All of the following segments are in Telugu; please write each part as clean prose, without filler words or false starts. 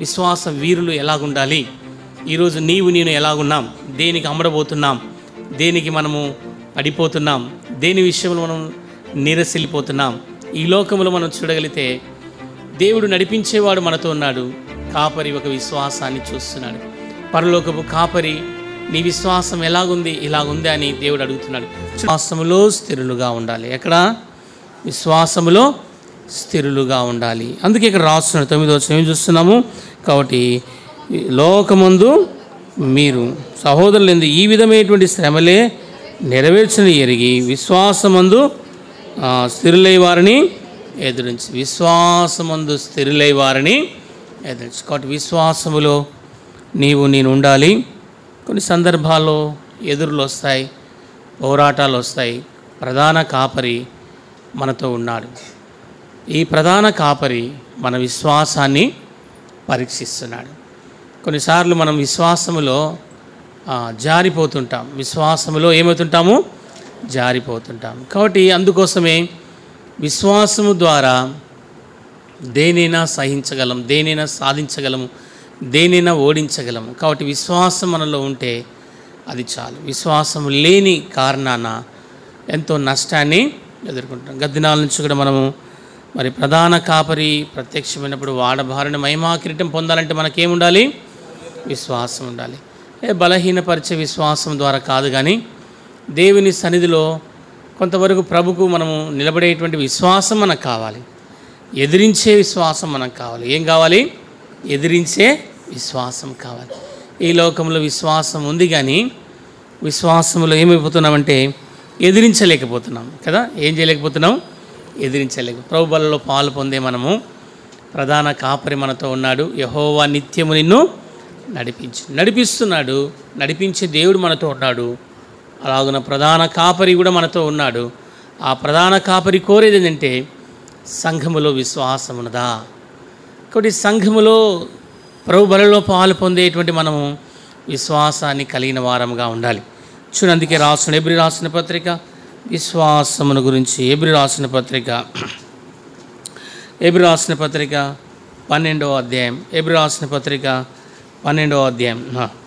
విశ్వాస వీరులు ఎలాగుండాలి, ఈరోజు నీవు నేను ఎలాగున్నాం, దేనికి అమ్మడబోతున్నాం, దేనికి మనము పడిపోతున్నాం, దేని విషయంలో మనం నీరసిల్లిపోతున్నాం. ఈ లోకంలో మనం చూడగలిగితే దేవుడు నడిపించేవాడు మనతో ఉన్నాడు. కాపరి ఒక విశ్వాసాన్ని చూస్తున్నాడు. పరలోకపు కాపరి నీ విశ్వాసం ఎలాగుంది, ఇలాగుంది అని దేవుడు అడుగుతున్నాడు. విశ్వాసములో స్థిరులుగా ఉండాలి. ఎక్కడ? విశ్వాసములో స్థిరులుగా ఉండాలి. అందుకే ఇక్కడ రాస్తున్నాడు 9వ వచనం ఏం చూస్తున్నాము? కాబట్టి లోకమందు మీరు సహోదరులందు ఈ విధమైనటువంటి శ్రమలే నెరవేర్చని ఎరిగి విశ్వాసమందు స్థిరులై వారిని ఎదురించి, విశ్వాసమందు స్థిరులై వారిని ఎదురించి. కాబట్టి విశ్వాసములో నీవు నేను ఉండాలి. కొన్ని సందర్భాల్లో ఎదురులు వస్తాయి, పోరాటాలు వస్తాయి. ప్రధాన కాపరి మనతో ఉన్నాడు. ఈ ప్రధాన కాపరి మన విశ్వాసాన్ని పరీక్షిస్తున్నాడు. కొన్నిసార్లు మనం విశ్వాసములో జారిపోతుంటాం, విశ్వాసములో ఏమవుతుంటాము? జారిపోతుంటాం. కాబట్టి అందుకోసమే విశ్వాసము ద్వారా దేనైనా సహించగలం, దేనైనా సాధించగలము, దేనైనా ఓడించగలము. కాబట్టి విశ్వాసం మనలో ఉంటే అది చాలు. విశ్వాసం లేని కారణాన ఎంతో నష్టాన్ని ఎదుర్కొంటాం. గద్దినాల నుంచి కూడా మనము మరి ప్రధాన కాపరి ప్రత్యక్షమైనప్పుడు వాడబారిన మహిమా కిరీటం పొందాలంటే మనకేముండాలి? విశ్వాసం ఉండాలి. బలహీనపరిచే విశ్వాసం ద్వారా కాదు, కానీ దేవుని సన్నిధిలో కొంతవరకు ప్రభుకు మనము నిలబడేటువంటి విశ్వాసం మనకు కావాలి. ఎదిరించే విశ్వాసం మనకు కావాలి. ఏం కావాలి? ఎదిరించే విశ్వాసం కావాలి. ఈ లోకంలో విశ్వాసం ఉంది, కానీ విశ్వాసంలో ఏమైపోతున్నామంటే ఎదిరించలేకపోతున్నాం కదా. ఏం చేయలేకపోతున్నాం? ఎదిరించలేక. ప్రభు బలలో పాలు పొందే మనము ప్రధాన కాపరి మనతో ఉన్నాడు. యెహోవా నిత్యము నిన్ను నడిపిస్తున్నాడు. నడిపించే దేవుడు మనతో ఉన్నాడు. అలాగున ప్రధాన కాపరి కూడా మనతో ఉన్నాడు. ఆ ప్రధాన కాపరి కోరేది ఏంటంటే సంఘములో విశ్వాసం ఉన్నదా. కాబట్టి సంఘములో ప్రభు బలలో పాలు పొందేటువంటి మనము విశ్వాసాన్ని కలిగిన వారముగా ఉండాలి. చూడండి, అందుకే రాసిన ఎబ్రీ రాసిన పత్రిక విశ్వాసమును గురించి, ఎబ్రీ రాసిన పత్రిక 12వ అధ్యాయం, ఎబ్రీ రాసిన పత్రిక 12వ అధ్యాయం,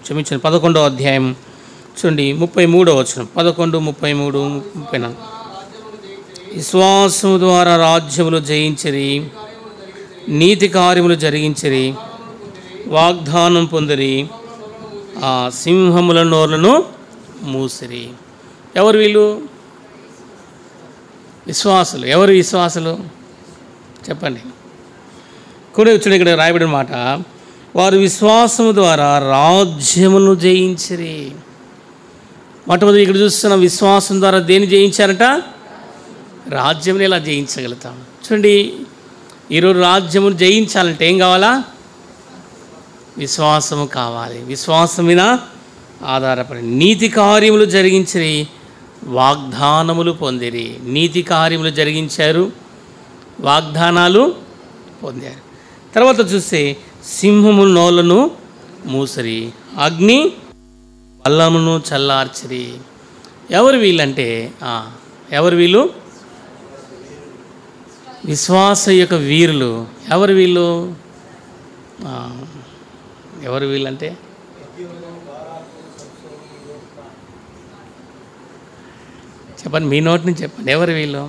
క్షమించండి 11వ అధ్యాయం చూడండి 33వ వచనం, 11, 33, 34. విశ్వాసము ద్వారా రాజ్యములు జయించిరి, నీతి కార్యములు జరిగించిరి, వాగ్దానం పొందిరి, ఆ సింహముల నోర్లను మూసిరి. ఎవరు వీళ్ళు? విశ్వాసులు. ఎవరు విశ్వాసులు? చెప్పండి. కూడా చూడండి, ఇక్కడ రాయబడిన మాట, వారు విశ్వాసము ద్వారా రాజ్యమును జయించిరి. మొట్టమొదటి ఇక్కడ చూస్తున్న విశ్వాసం ద్వారా దేన్ని జయించారట? రాజ్యముని ఎలా జయించగలుగుతాం? చూడండి, ఈరోజు రాజ్యమును జయించాలంటే ఏం కావాలా? విశ్వాసము కావాలి. విశ్వాసం మీద ఆధారపడి నీతి కార్యములు జరిగించిరి, వాగ్దానములు పొందిరి. నీతి కార్యములు జరిగించారు, వాగ్దానాలు పొందారు. తర్వాత చూస్తే సింహముల నోళ్లను మూసిరి, అగ్ని బల్లమును చల్లార్చిరి. ఎవరు వీళ్ళంటే ఎవరు వీళ్ళు? విశ్వాస యొక్క వీరులు. ఎవరు వీళ్ళు? ఎవరు వీళ్ళంటే చెప్పండి, మీ నోటి నుంచి చెప్పండి. ఎవరు వీళ్ళు?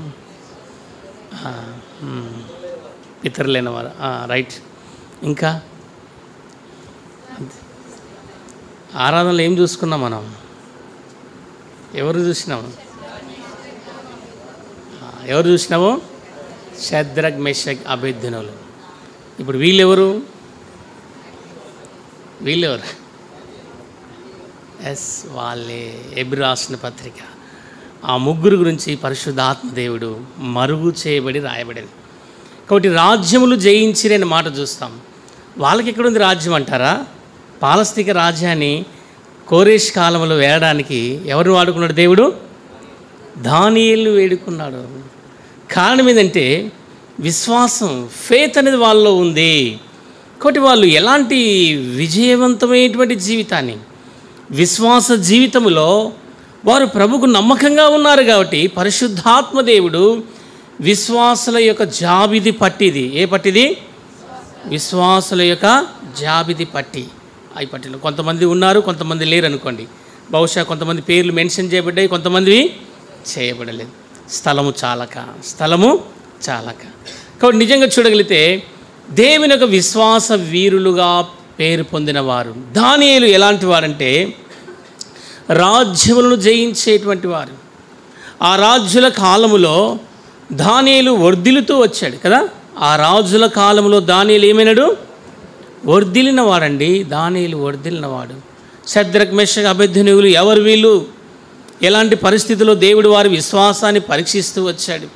పితరులైన వారు. రైట్. ఇంకా ఆరాధనలో ఏం చూసుకున్నాం మనం? ఎవరు చూసినాము? ఎవరు చూసినాము? షద్రక్, మెషక్, అబేద్నెగోలు. ఇప్పుడు వీళ్ళెవరు? వీళ్ళెవరు? వాళ్ళే. ఎబ్రీ రాసిన పత్రిక ఆ ముగ్గురు గురించి పరిశుద్ధాత్మ దేవుడు మరుగు చేయబడి రాయబడింది. కాబట్టి రాజ్యములు జయించిరని మాట చూస్తాం. వాళ్ళకి ఎక్కడుంది రాజ్యం అంటారా? పాలస్తీక రాజ్యాన్ని కోరేష్ కాలంలో వేయడానికి ఎవరు వాడుకున్నాడు? దేవుడు దానియేలును వేడుకున్నాడు. కారణం ఏంటంటే విశ్వాసం, ఫేత్ అనేది వాళ్ళలో ఉంది. కాబట్టి వాళ్ళు ఎలాంటి విజయవంతమైనటువంటి జీవితాన్ని, విశ్వాస జీవితంలో వారు ప్రభుకు నమ్మకంగా ఉన్నారు. కాబట్టి పరిశుద్ధాత్మ దేవుడు విశ్వాసుల యొక్క జాబిది పట్టిది. ఏ పట్టిది? విశ్వాసుల యొక్క జాబితి పట్టి, ఈ పట్టిలో కొంతమంది ఉన్నారు, కొంతమంది లేరు అనుకోండి. బహుశా కొంతమంది పేర్లు మెన్షన్ చేయబడ్డాయి, కొంతమంది చేయబడలేదు. స్థలము చాలక. కాబట్టి నిజంగా చూడగలిగితే దేవుని యొక్క విశ్వాస వీరులుగా పేరు పొందినవారు. దానియేలు ఎలాంటి వారంటే రాజ్యములను జయించేటువంటి వారు. ఆ రాజుల కాలములో దానియేలు వర్ధిల్లుతూ వచ్చాడు కదా. ఆ రాజుల కాలంలో దానియేలు ఏమైనాడు? వర్ధిల్లినవాడండి. దానియేలు వర్ధిల్లినవాడు. షద్రక్ మెషక్ అబేద్నెగోలు ఎవరు వీళ్ళు? ఎలాంటి పరిస్థితుల్లో దేవుడు వారి విశ్వాసాన్ని పరీక్షిస్తూ వచ్చాడు.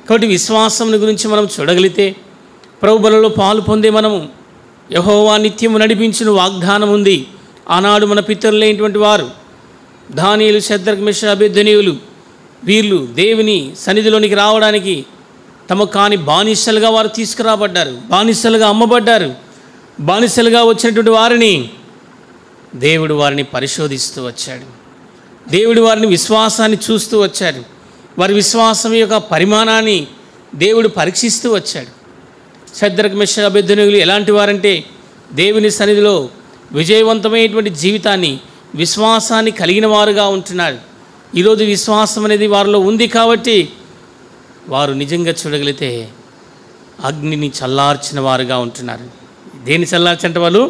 కాబట్టి విశ్వాసం గురించి మనం చూడగలిగితే ప్రభు బలలో పాలు పొందే మనము యెహోవా నిత్యము నడిపించిన వాగ్దానం ఉంది. ఆనాడు మన పితరులైనటువంటి వారు దానియేలు, షద్రక్ మెషక్ అబేద్నెగోలు వీళ్ళు దేవుని సన్నిధిలోనికి రావడానికి తమకు కాని బానిసలుగా వారు తీసుకురాబడ్డారు, బానిసలుగా అమ్మబడ్డారు. బానిసలుగా వచ్చినటువంటి వారిని దేవుడు వారిని పరిశోధిస్తూ వచ్చాడు. దేవుడు వారిని విశ్వాసాన్ని చూస్తూ వచ్చాడు. వారి విశ్వాసం యొక్క పరిమాణాన్ని దేవుడు పరీక్షిస్తూ వచ్చాడు. షద్రక్ మెషక్ అబేద్నెగోలు ఎలాంటి వారంటే దేవుని సన్నిధిలో విజయవంతమైనటువంటి జీవితాన్ని, విశ్వాసాన్ని కలిగిన వారుగా ఉంటున్నారు. ఈరోజు విశ్వాసం అనేది వారిలో ఉంది కాబట్టి వారు నిజంగా చూడగలిగితే అగ్నిని చల్లార్చిన వారుగా ఉంటున్నారు. దేన్ని చల్లార్చంటే వాళ్ళు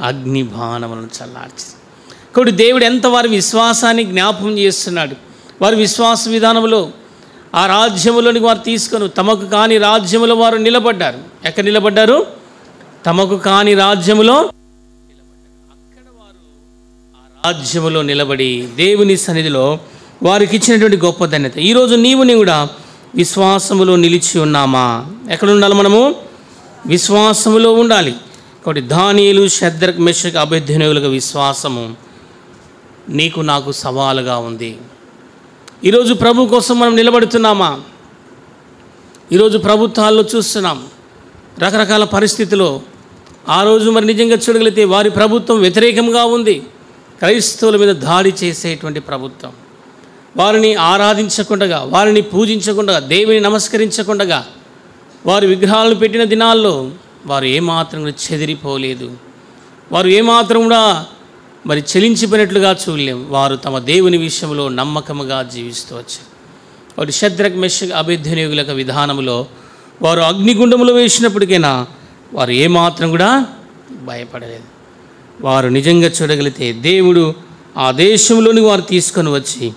అగ్ని బాణములను చల్లార్చి. కాబట్టి దేవుడు ఎంత వారి విశ్వాసాన్ని జ్ఞాపకం చేస్తున్నాడు. వారి విశ్వాస విధానంలో ఆ రాజ్యములోనికి వారు తీసుకొని తమకు కాని రాజ్యములో వారు నిలబడ్డారు. ఎక్కడ నిలబడ్డారు? తమకు కాని రాజ్యములో అక్కడ వారు ఆ రాజ్యములో నిలబడి దేవుని సన్నిధిలో వారికి ఇచ్చినటువంటి గొప్ప ధన్యత. ఈరోజు నీవు కూడా విశ్వాసములో నిలిచి ఉన్నామా? ఎక్కడ ఉండాలి? మనము విశ్వాసములో ఉండాలి. కాబట్టి దానియేలు, షద్రక్ మెషక్ అబేద్నెగోల విశ్వాసము నీకు నాకు సవాలుగా ఉంది. ఈరోజు ప్రభు కోసం మనం నిలబడుతున్నామా? ఈరోజు ప్రభుత్వాల్లో చూస్తున్నాం రకరకాల పరిస్థితుల్లో. ఆ రోజు మరి నిజంగా చూడగలిగితే వారి ప్రభుత్వం వ్యతిరేకంగా ఉంది. క్రైస్తవుల మీద దాడి చేసేటువంటి ప్రభుత్వం. వారిని ఆరాధించకుండా, వారిని పూజించకుండా, దేవుని నమస్కరించకుండా వారు విగ్రహాలను పెట్టిన దినాల్లో వారు ఏమాత్రం కూడా చెదిరిపోలేదు. వారు ఏమాత్రం కూడా మరి చెలించిపోయినట్లుగా చూడలేము. వారు తమ దేవుని విషయంలో నమ్మకముగా జీవిస్తూ వచ్చారు. వారు షద్రక్ మెషక్ అబేద్నెగోల యొక్క విధానంలో వారు అగ్నిగుండంలో వేసినప్పటికైనా వారు ఏమాత్రం కూడా భయపడలేదు. వారు నిజంగా చూడగలిగితే దేవుడు ఆ దేశంలోని వారు తీసుకొని వచ్చి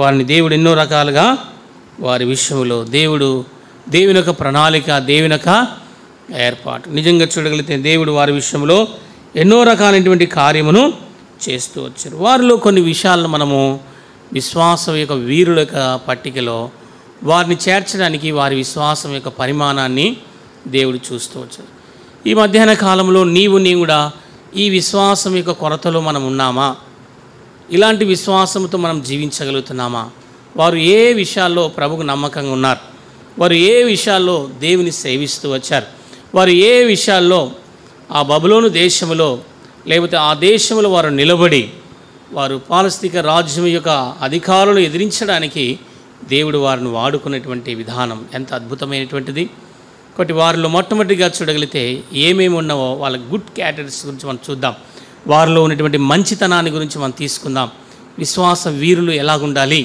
వారిని దేవుడు ఎన్నో రకాలుగా వారి విషయంలో దేవుని యొక్క ప్రణాళిక, దేవుని యొక్క ఏర్పాటు నిజంగా చూడగలిగితే దేవుడు వారి విషయంలో ఎన్నో రకాలైనటువంటి కార్యమును చేస్తూ వచ్చారు. వారిలో కొన్ని విషయాలను మనము విశ్వాసం యొక్క వీరుల యొక్క పట్టికలో వారిని చేర్చడానికి వారి విశ్వాసం యొక్క పరిమాణాన్ని దేవుడు చూస్తూ వచ్చారు. ఈ మధ్యాహ్న కాలంలో నీవు కూడా ఈ విశ్వాసం యొక్క కొరతలో మనం ఉన్నామా? ఇలాంటి విశ్వాసంతో మనం జీవించగలుగుతున్నామా? వారు ఏ విషయాల్లో ప్రభుకు నమ్మకంగా ఉన్నారు? వారు ఏ విషయాల్లో దేవుని సేవిస్తూ వచ్చారు? వారు ఏ విషయాల్లో ఆ బబులోను దేశంలో లేకపోతే ఆ దేశంలో వారు నిలబడి వారు పాలస్తీక రాజ్యం యొక్క అధికారులను ఎదిరించడానికి దేవుడు వారిని వాడుకున్నటువంటి విధానం ఎంత అద్భుతమైనటువంటిది. కాబట్టి వారిలో మొట్టమొదటిగా చూడగలిగితే ఏమేమి ఉన్నావో వాళ్ళ గుడ్ క్యారెక్టర్స్ గురించి మనం చూద్దాం. వారిలో ఉన్నటువంటి మంచితనాన్ని గురించి మనం తీసుకుందాం. విశ్వాస వీరులు ఎలాగుండాలి?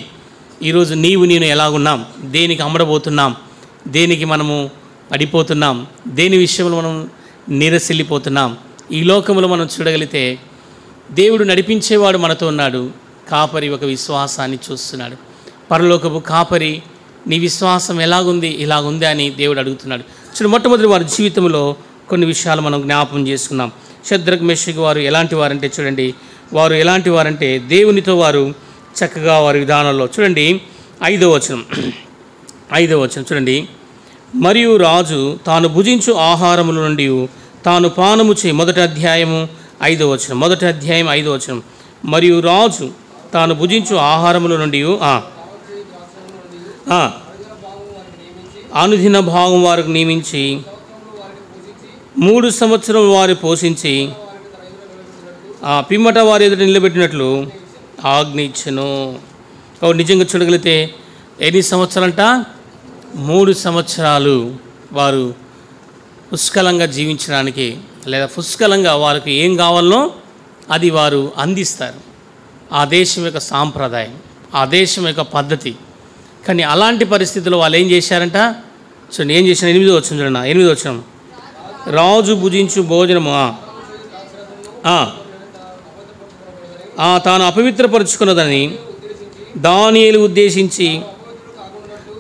ఈరోజు నేను ఎలాగున్నాం? దేనికి అమ్మడబోతున్నాం? దేనికి మనము పడిపోతున్నాం? దేని విషయంలో మనం నిరసిల్లిపోతున్నాం? ఈ లోకంలో మనం చూడగలిగితే దేవుడు నడిపించేవాడు మనతో ఉన్నాడు. కాపరి ఒక విశ్వాసాన్ని చూస్తున్నాడు. పరలోకపు కాపరి నీ విశ్వాసం ఎలాగుంది? ఇలాగుంది అని దేవుడు అడుగుతున్నాడు. మొట్టమొదటి వారి జీవితంలో కొన్ని విషయాలు మనం జ్ఞాపకం చేసుకున్నాం. షద్రక్ మెషక్ వారు ఎలాంటి వారంటే చూడండి, వారు ఎలాంటి వారంటే దేవునితో వారు చక్కగా వారి విధానంలో చూడండి. 5వ వచనం చూడండి. మరియు రాజు తాను భుజించు ఆహారముల నుండి తాను పానము చే మొదటి అధ్యాయం 5వ వచనం. మరియు రాజు తాను భుజించు ఆహారముల నుండి అనుదిన భాగం వారికి నియమించి 3 సంవత్సరం వారు పోషించి పిమ్మట వారి ఎదుట నిలబెట్టినట్లు ఆజ్ఞ ఇచ్చెను. కాబట్టి నిజంగా చూడగలిగితే ఎన్ని సంవత్సరాలంట? 3 సంవత్సరాలు వారు పుష్కలంగా జీవించడానికి లేదా పుష్కలంగా వాళ్ళకి ఏం కావాలనో అది వారు అందిస్తారు. ఆ దేశం యొక్క సాంప్రదాయం, ఆ దేశం యొక్క పద్ధతి. కానీ అలాంటి పరిస్థితుల్లో వాళ్ళు ఏం చేశారంట చూడండి, ఏం చేసిన 8వ వచనం చూడండి, 8వ వచనం. రాజు భుజించు భోజనము తాను అపవిత్రపరుచుకున్నదని దానియేలు ఉద్దేశించి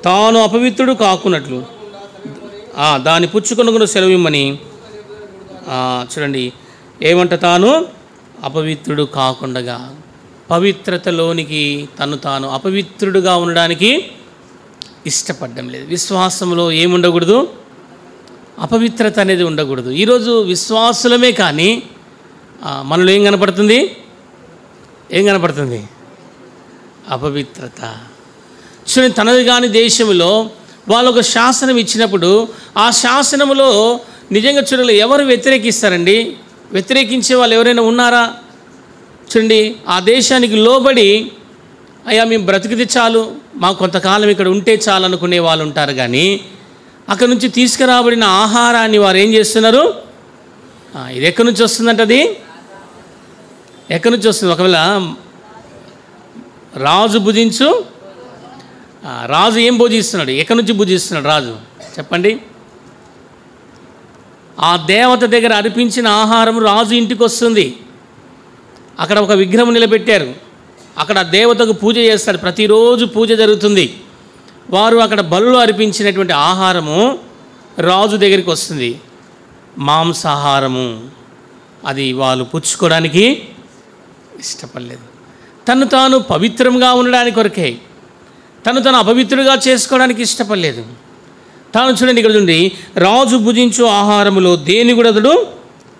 తాను అపవిత్రుడు కాకున్నట్లు దాన్ని పుచ్చుకొనుకున్న సెలవిమ్మని చూడండి ఏమంట, తాను అపవిత్రుడు కాకుండా పవిత్రతలోనికి తాను అపవిత్రుడుగా ఉండడానికి ఇష్టపడడం లేదు. విశ్వాసంలో ఏముండకూడదు, అపవిత్రత అనేది ఉండకూడదు. ఈరోజు విశ్వాసులమే కానీ మనలో ఏం కనపడుతుంది, అపవిత్రత. చూడండి, తనది కాని దేశంలో వాళ్ళు ఒక శాసనం ఇచ్చినప్పుడు ఆ శాసనములో నిజంగా చూడాలి ఎవరు వ్యతిరేకిస్తారండి? వ్యతిరేకించే వాళ్ళు ఎవరైనా ఉన్నారా? చూడండి, ఆ దేశానికి లోబడి అయ్యా మేము బ్రతికితే చాలు, మాకు కొంతకాలం ఇక్కడ ఉంటే చాలు అనుకునే వాళ్ళు ఉంటారు. కానీ అక్కడ నుంచి తీసుకురాబడిన ఆహారాన్ని వారు ఏం చేస్తున్నారు? ఇది ఎక్కడి నుంచి వస్తుందంట, అది ఎక్కడి నుంచి వస్తుంది? ఒకవేళ రాజు భుజించు, రాజు ఏం భుజిస్తున్నాడు? ఎక్కడి నుంచి భుజిస్తున్నాడు రాజు చెప్పండి? ఆ దేవత దగ్గర అర్పించిన ఆహారం రాజు ఇంటికి వస్తుంది. అక్కడ ఒక విగ్రహం నిలబెట్టారు, అక్కడ దేవతకు పూజ చేస్తాడు, ప్రతిరోజు పూజ జరుగుతుంది. వారు అక్కడ బలులు అర్పించినటువంటి ఆహారము రాజు దగ్గరికి వస్తుంది, మాంసాహారము. అది వాళ్ళు పుచ్చుకోవడానికి ఇష్టపడలేదు. తాను పవిత్రంగా ఉండడానికి కొరకే, తాను అపవిత్రుడిగా చేసుకోవడానికి ఇష్టపడలేదు. తాను చూడండి, ఇక్కడ చూడండి, రాజు భుజించు ఆహారములో దేని కూడా అతడు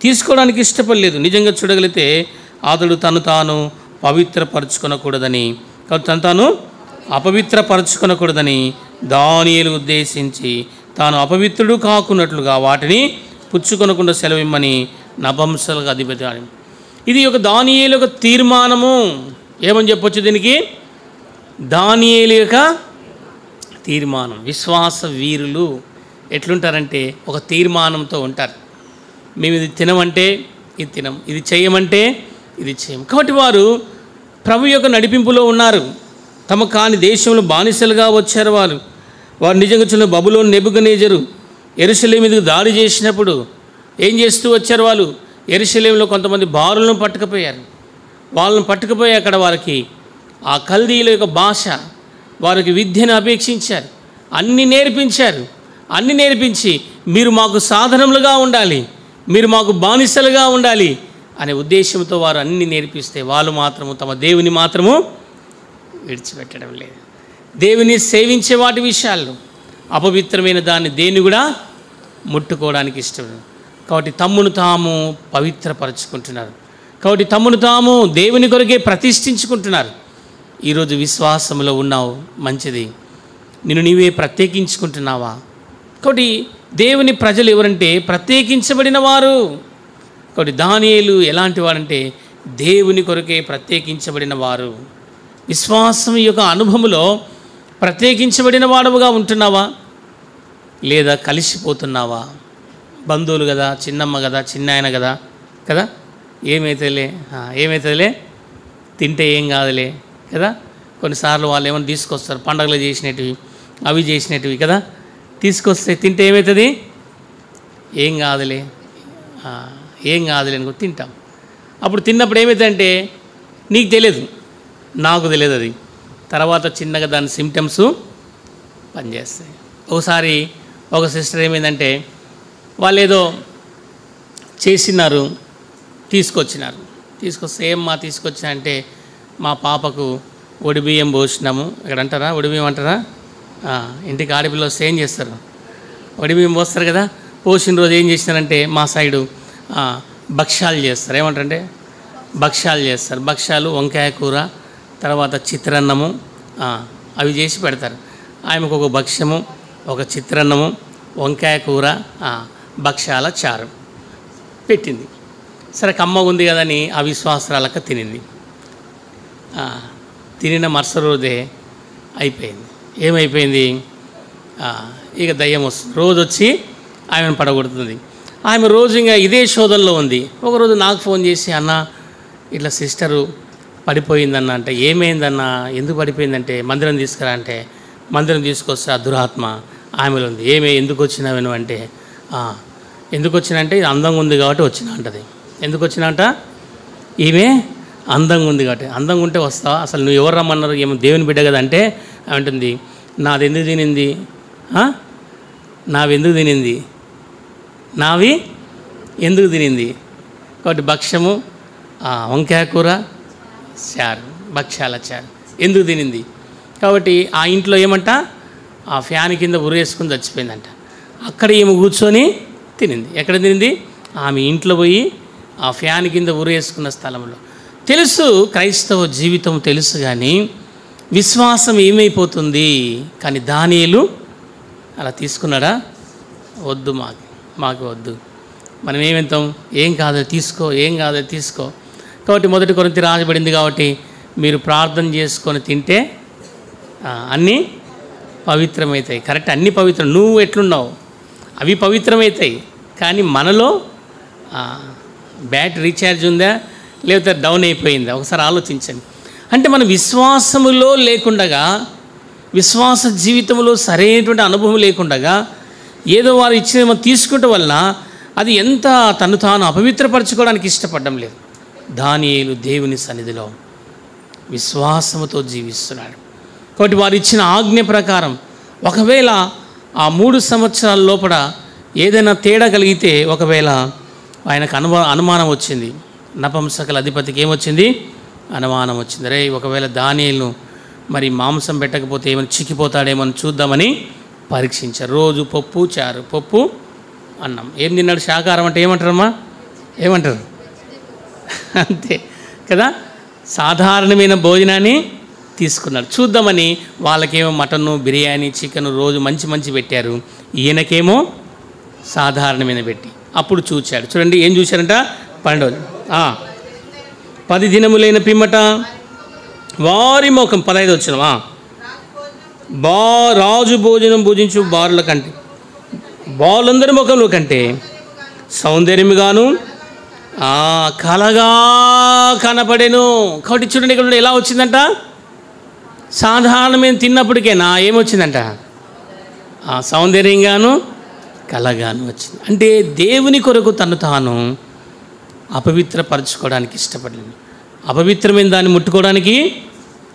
తీసుకోవడానికి ఇష్టపడలేదు. నిజంగా చూడగలిగితే అతడు తాను పవిత్రపరచుకొనకూడదని, తాను అపవిత్రపరచుకొనకూడదని దానియేలు ఉద్దేశించి తాను అపవిత్రుడు కాకున్నట్లుగా వాటిని పుచ్చుకొనకుండా సెలవిమ్మని నపుంసకులకు అధిపతి. ఇది ఒక దానియేలు యొక్క తీర్మానము. ఏమని చెప్పొచ్చు దీనికి? దానియేలు యొక్క తీర్మానం. విశ్వాస వీరులు ఎట్లుంటారంటే ఒక తీర్మానంతో ఉంటారు. మేము ఇది తినమంటే ఇది తినం, ఇది చేయమంటే ఇది చేయం. కాబట్టి వారు ప్రభు యొక్క నడిపింపులో ఉన్నారు. తమ కాని దేశంలో బానిసలుగా వచ్చారు. వారు నిజంగా చూసిన బబులోను నెబుకద్నెజరు యెరూషలేము మీదకు దాడి చేసినప్పుడు ఏం చేస్తూ వచ్చారు? వాళ్ళు యెరూషలేములో కొంతమంది బారులను పట్టుకుపోయారు. వాళ్ళను పట్టుకుపోయి అక్కడ వారికి ఆ కల్దీయుల యొక్క భాష, వారికి విద్యను అపేక్షించారు, అన్నీ నేర్పించారు. అన్నీ నేర్పించి మీరు మాకు సాధనములుగా ఉండాలి, మీరు మాకు బానిసలుగా ఉండాలి అనే ఉద్దేశంతో వారు అన్నీ నేర్పిస్తే వాళ్ళు మాత్రము తమ దేవుని మాత్రము విడిచిపెట్టడం లేదు. దేవుని సేవించే వాటి విషయాల్లో అపవిత్రమైన దాన్ని దేన్ని కూడా ముట్టుకోవడానికి ఇష్టం. కాబట్టి తమ్మును తాము పవిత్రపరచుకుంటున్నారు. కాబట్టి తమ్మును తాము దేవుని కొరకే ప్రతిష్ఠించుకుంటున్నారు. ఈరోజు విశ్వాసంలో ఉన్నావు, మంచిది. నిన్ను నీవే ప్రత్యేకించుకుంటున్నావా? కాబట్టి దేవుని ప్రజలు ఎవరంటే ప్రత్యేకించబడిన వారు. కాబట్టి దానియేలు ఎలాంటి వాడంటే దేవుని కొరకే ప్రత్యేకించబడిన వారు. విశ్వాసం యొక్క అనుభవంలో ప్రత్యేకించబడిన వాడవుగా ఉంటున్నావా, లేదా కలిసిపోతున్నావా? బంధువులు కదా, చిన్నమ్మ కదా, చిన్నాయన కదా కదా, ఏమవుతుందిలే తింటే ఏం కాదులే కదా. కొన్నిసార్లు వాళ్ళు ఏమైనా తీసుకొస్తారు, పండగలు చేసినవి అవి చేసినవి కదా, తీసుకొస్తే తింటే ఏమవుతుంది? ఏం కాదులే అనుకో తింటాం. అప్పుడు తిన్నప్పుడు ఏమవుతుందంటే నీకు తెలియదు, నాకు తెలియదు. అది తర్వాత చిన్నగా దాని సిమ్టమ్స్ పనిచేస్తాయి. ఒకసారి ఒక సిస్టర్ ఏమైందంటే వాళ్ళు ఏదో చేసినారు, తీసుకొస్తే ఏమ్మా తీసుకొచ్చా అంటే మా పాపకు ఒడిబియ్యం పోసినాము. ఇక్కడ అంటారా ఒడిబియ్యం అంటారా? ఇంటికి ఆడపిల్ల వస్తే ఏం చేస్తారు? ఒడిబియ్యం పోస్తారు కదా. పోసిన రోజు ఏం చేసినారంటే మా సైడు భక్ష్యాలు చేస్తారు. ఏమంటారంటే భక్ష్యాలు చేస్తారు. భక్ష్యాలు, వంకాయ కూర, తర్వాత చిత్రాన్నము అవి చేసి పెడతారు. ఆమెకు ఒక భక్ష్యము, ఒక చిత్రాన్నము, వంకాయ కూర, భక్ష్యాల చారు పెట్టింది. సరే కమ్మగా ఉంది కదని ఆ విశ్వాసరాలక తినింది. తినిన మరుసటి రోజే అయిపోయింది. ఏమైపోయింది? ఇక దయ్యం వస్తుంది, రోజు వచ్చి ఆమెను పడగొడుతుంది. ఆమె రోజు ఇంకా ఇదే శోధనలో ఉంది. ఒకరోజు నాకు ఫోన్ చేసి, అన్న ఇట్లా సిస్టరు పడిపోయిందన్న అంటే, ఏమైందన్న, ఎందుకు పడిపోయిందంటే మందిరం తీసుకురా అంటే, మందిరం తీసుకొస్తే ఆ దురాత్మ ఆమెలో ఉంది. ఎందుకు వచ్చినావేను అంటే, ఎందుకు వచ్చినంటే ఇది అందంగా ఉంది కాబట్టి వచ్చినా అంటది. ఎందుకు వచ్చినంట, ఈమె అందంగా ఉంది కాబట్టి. అందంగా ఉంటే వస్తావా, అసలు నువ్వు ఎవరు రమ్మన్నారు, ఏమో దేవుని బిడ్డ కదా అంటే అంటుంది, నాది ఎందుకు తినింది, నావి ఎందుకు తినింది, నావి ఎందుకు తినింది కాబట్టి భక్ష్యము వంకాయ కూర చారు, భక్ష్యాల చారు ఎందుకు తినింది కాబట్టి ఆ ఇంట్లో ఏమంట, ఆ ఫ్యాన్ కింద ఉరేసుకుని చచ్చిపోయిందంట. అక్కడ ఏమో కూర్చొని తినింది. ఎక్కడ తినింది, ఆమె ఇంట్లో పోయి ఆ ఫ్యాన్ కింద ఉరేసుకున్న స్థలంలో. తెలుసు క్రైస్తవ జీవితం తెలుసు, కానీ విశ్వాసం ఏమైపోతుంది. కానీ దానియేలు అలా తీసుకున్నాడా, వద్దు, మాకు వద్దు, మనం ఏమెంతాం, ఏం కాదు తీసుకో, ఏం కాదు తీసుకో. కాబట్టి 1 కొరింథీ రాయబడింది కాబట్టి మీరు ప్రార్థన చేసుకొని తింటే అన్నీ పవిత్రమవుతాయి. కరెక్ట్, అన్నీ పవిత్రం. నువ్వు ఎట్లున్నావు అవి పవిత్రమవుతాయి, కానీ మనలో బ్యాటరీ రీఛార్జ్ ఉందా లేకపోతే డౌన్ అయిపోయిందా ఒకసారి ఆలోచించండి. అంటే మన విశ్వాసములో లేకుండగా, విశ్వాస జీవితంలో సరైనటువంటి అనుభవం లేకుండగా ఏదో వారు ఇచ్చిన మనం తీసుకుంటే వలన అది ఎంత తను తాను అపవిత్రపరచుకోవడానికి ఇష్టపడడం లేదు. దానియేలు దేవుని సన్నిధిలో విశ్వాసముతో జీవిస్తున్నాడు. కాబట్టి వారు ఇచ్చిన ఆజ్ఞ ప్రకారం ఒకవేళ ఆ 3 సంవత్సరాల లోపల ఏదైనా తేడా కలిగితే, ఒకవేళ ఆయనకు అనుమానం వచ్చింది, నపుంసకుల అధిపతికి ఏమొచ్చింది, అనుమానం వచ్చింది. రే ఒకవేళ దానియేలును మరి మాంసం పెట్టకపోతే ఏమైనా చిక్కిపోతాడేమో చూద్దామని పరీక్షించారు. రోజు పప్పు చారు, పప్పు అన్నం. ఏం తిన్నాడు, శాకాహారం అంటే ఏమంటారమ్మా, ఏమంటారు, అంతే కదా, సాధారణమైన భోజనాన్ని తీసుకున్నాడు. చూద్దామని వాళ్ళకేమో మటను, బిర్యానీ, చికెన్ రోజు మంచి పెట్టారు. ఈయనకేమో సాధారణమైన పెట్టి అప్పుడు చూచాడు. చూడండి ఏం చూశారంట, 10 దినములైన పిమ్మట వారి ముఖం 15 వచ్చిన రాజు భోజనం భుజించు బారుల కంటే, బారులందరి ముఖంలో కంటే సౌందర్యముగాను కలగా కనపడెను. కాబట్టి చూడండి ఇక్కడ ఎలా వచ్చిందంట, సాధారణమైన తిన్నప్పటికేనా ఏమొచ్చిందంట, సౌందర్యంగాను కలగాను వచ్చింది. అంటే దేవుని కొరకు తను తాను అపవిత్రపరచుకోవడానికి ఇష్టపడలేదు, అపవిత్రమైన దాన్ని ముట్టుకోవడానికి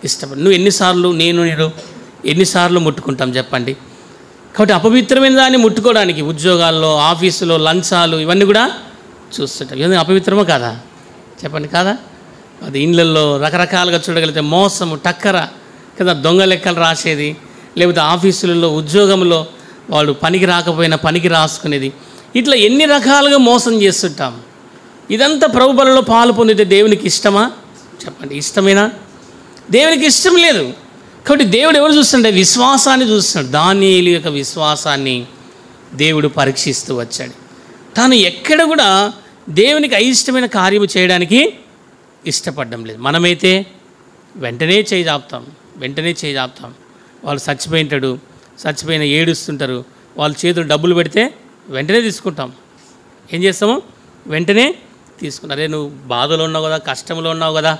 ఇష్టపడి. నువ్వు ఎన్నిసార్లు ముట్టుకుంటాం చెప్పండి. కాబట్టి అపవిత్రమైన దాన్ని ముట్టుకోవడానికి ఉద్యోగాల్లో, ఆఫీసులో లంచాలు ఇవన్నీ కూడా చూస్తుంటాం. ఇవన్నీ అపవిత్రమో కాదా చెప్పండి, కాదా? అది ఇండ్లల్లో రకరకాలుగా చూడగలిగితే మోసము, టక్కర కదా, దొంగ లెక్కలు రాసేది, లేకపోతే ఆఫీసులలో ఉద్యోగంలో వాళ్ళు పనికి రాకపోయినా పనికి రాసుకునేది, ఇట్లా ఎన్ని రకాలుగా మోసం చేస్తుంటాం. ఇదంతా ప్రభు బలలో పాలు పొందితే దేవునికి ఇష్టమా చెప్పండి, ఇష్టమేనా? దేవునికి ఇష్టం లేదు. కాబట్టి దేవుడు ఎవరు చూస్తుంటే విశ్వాసాన్ని చూస్తున్నాడు. దానియేలు యొక్క విశ్వాసాన్ని దేవుడు పరీక్షిస్తూ వచ్చాడు. తాను ఎక్కడ కూడా దేవునికి అయిష్టమైన కార్యము చేయడానికి ఇష్టపడడం లేదు. మనమైతే వెంటనే చేయి చాపుతాం. వాళ్ళు చచ్చిపోయిన ఏడుస్తుంటారు, వాళ్ళ చేతులు డబ్బులు పెడితే వెంటనే తీసుకుంటాం. ఏం చేస్తాము, వెంటనే తీసుకుంటాం. అరే నువ్వు బాధలో ఉన్నావు కదా, కష్టంలో ఉన్నావు కదా,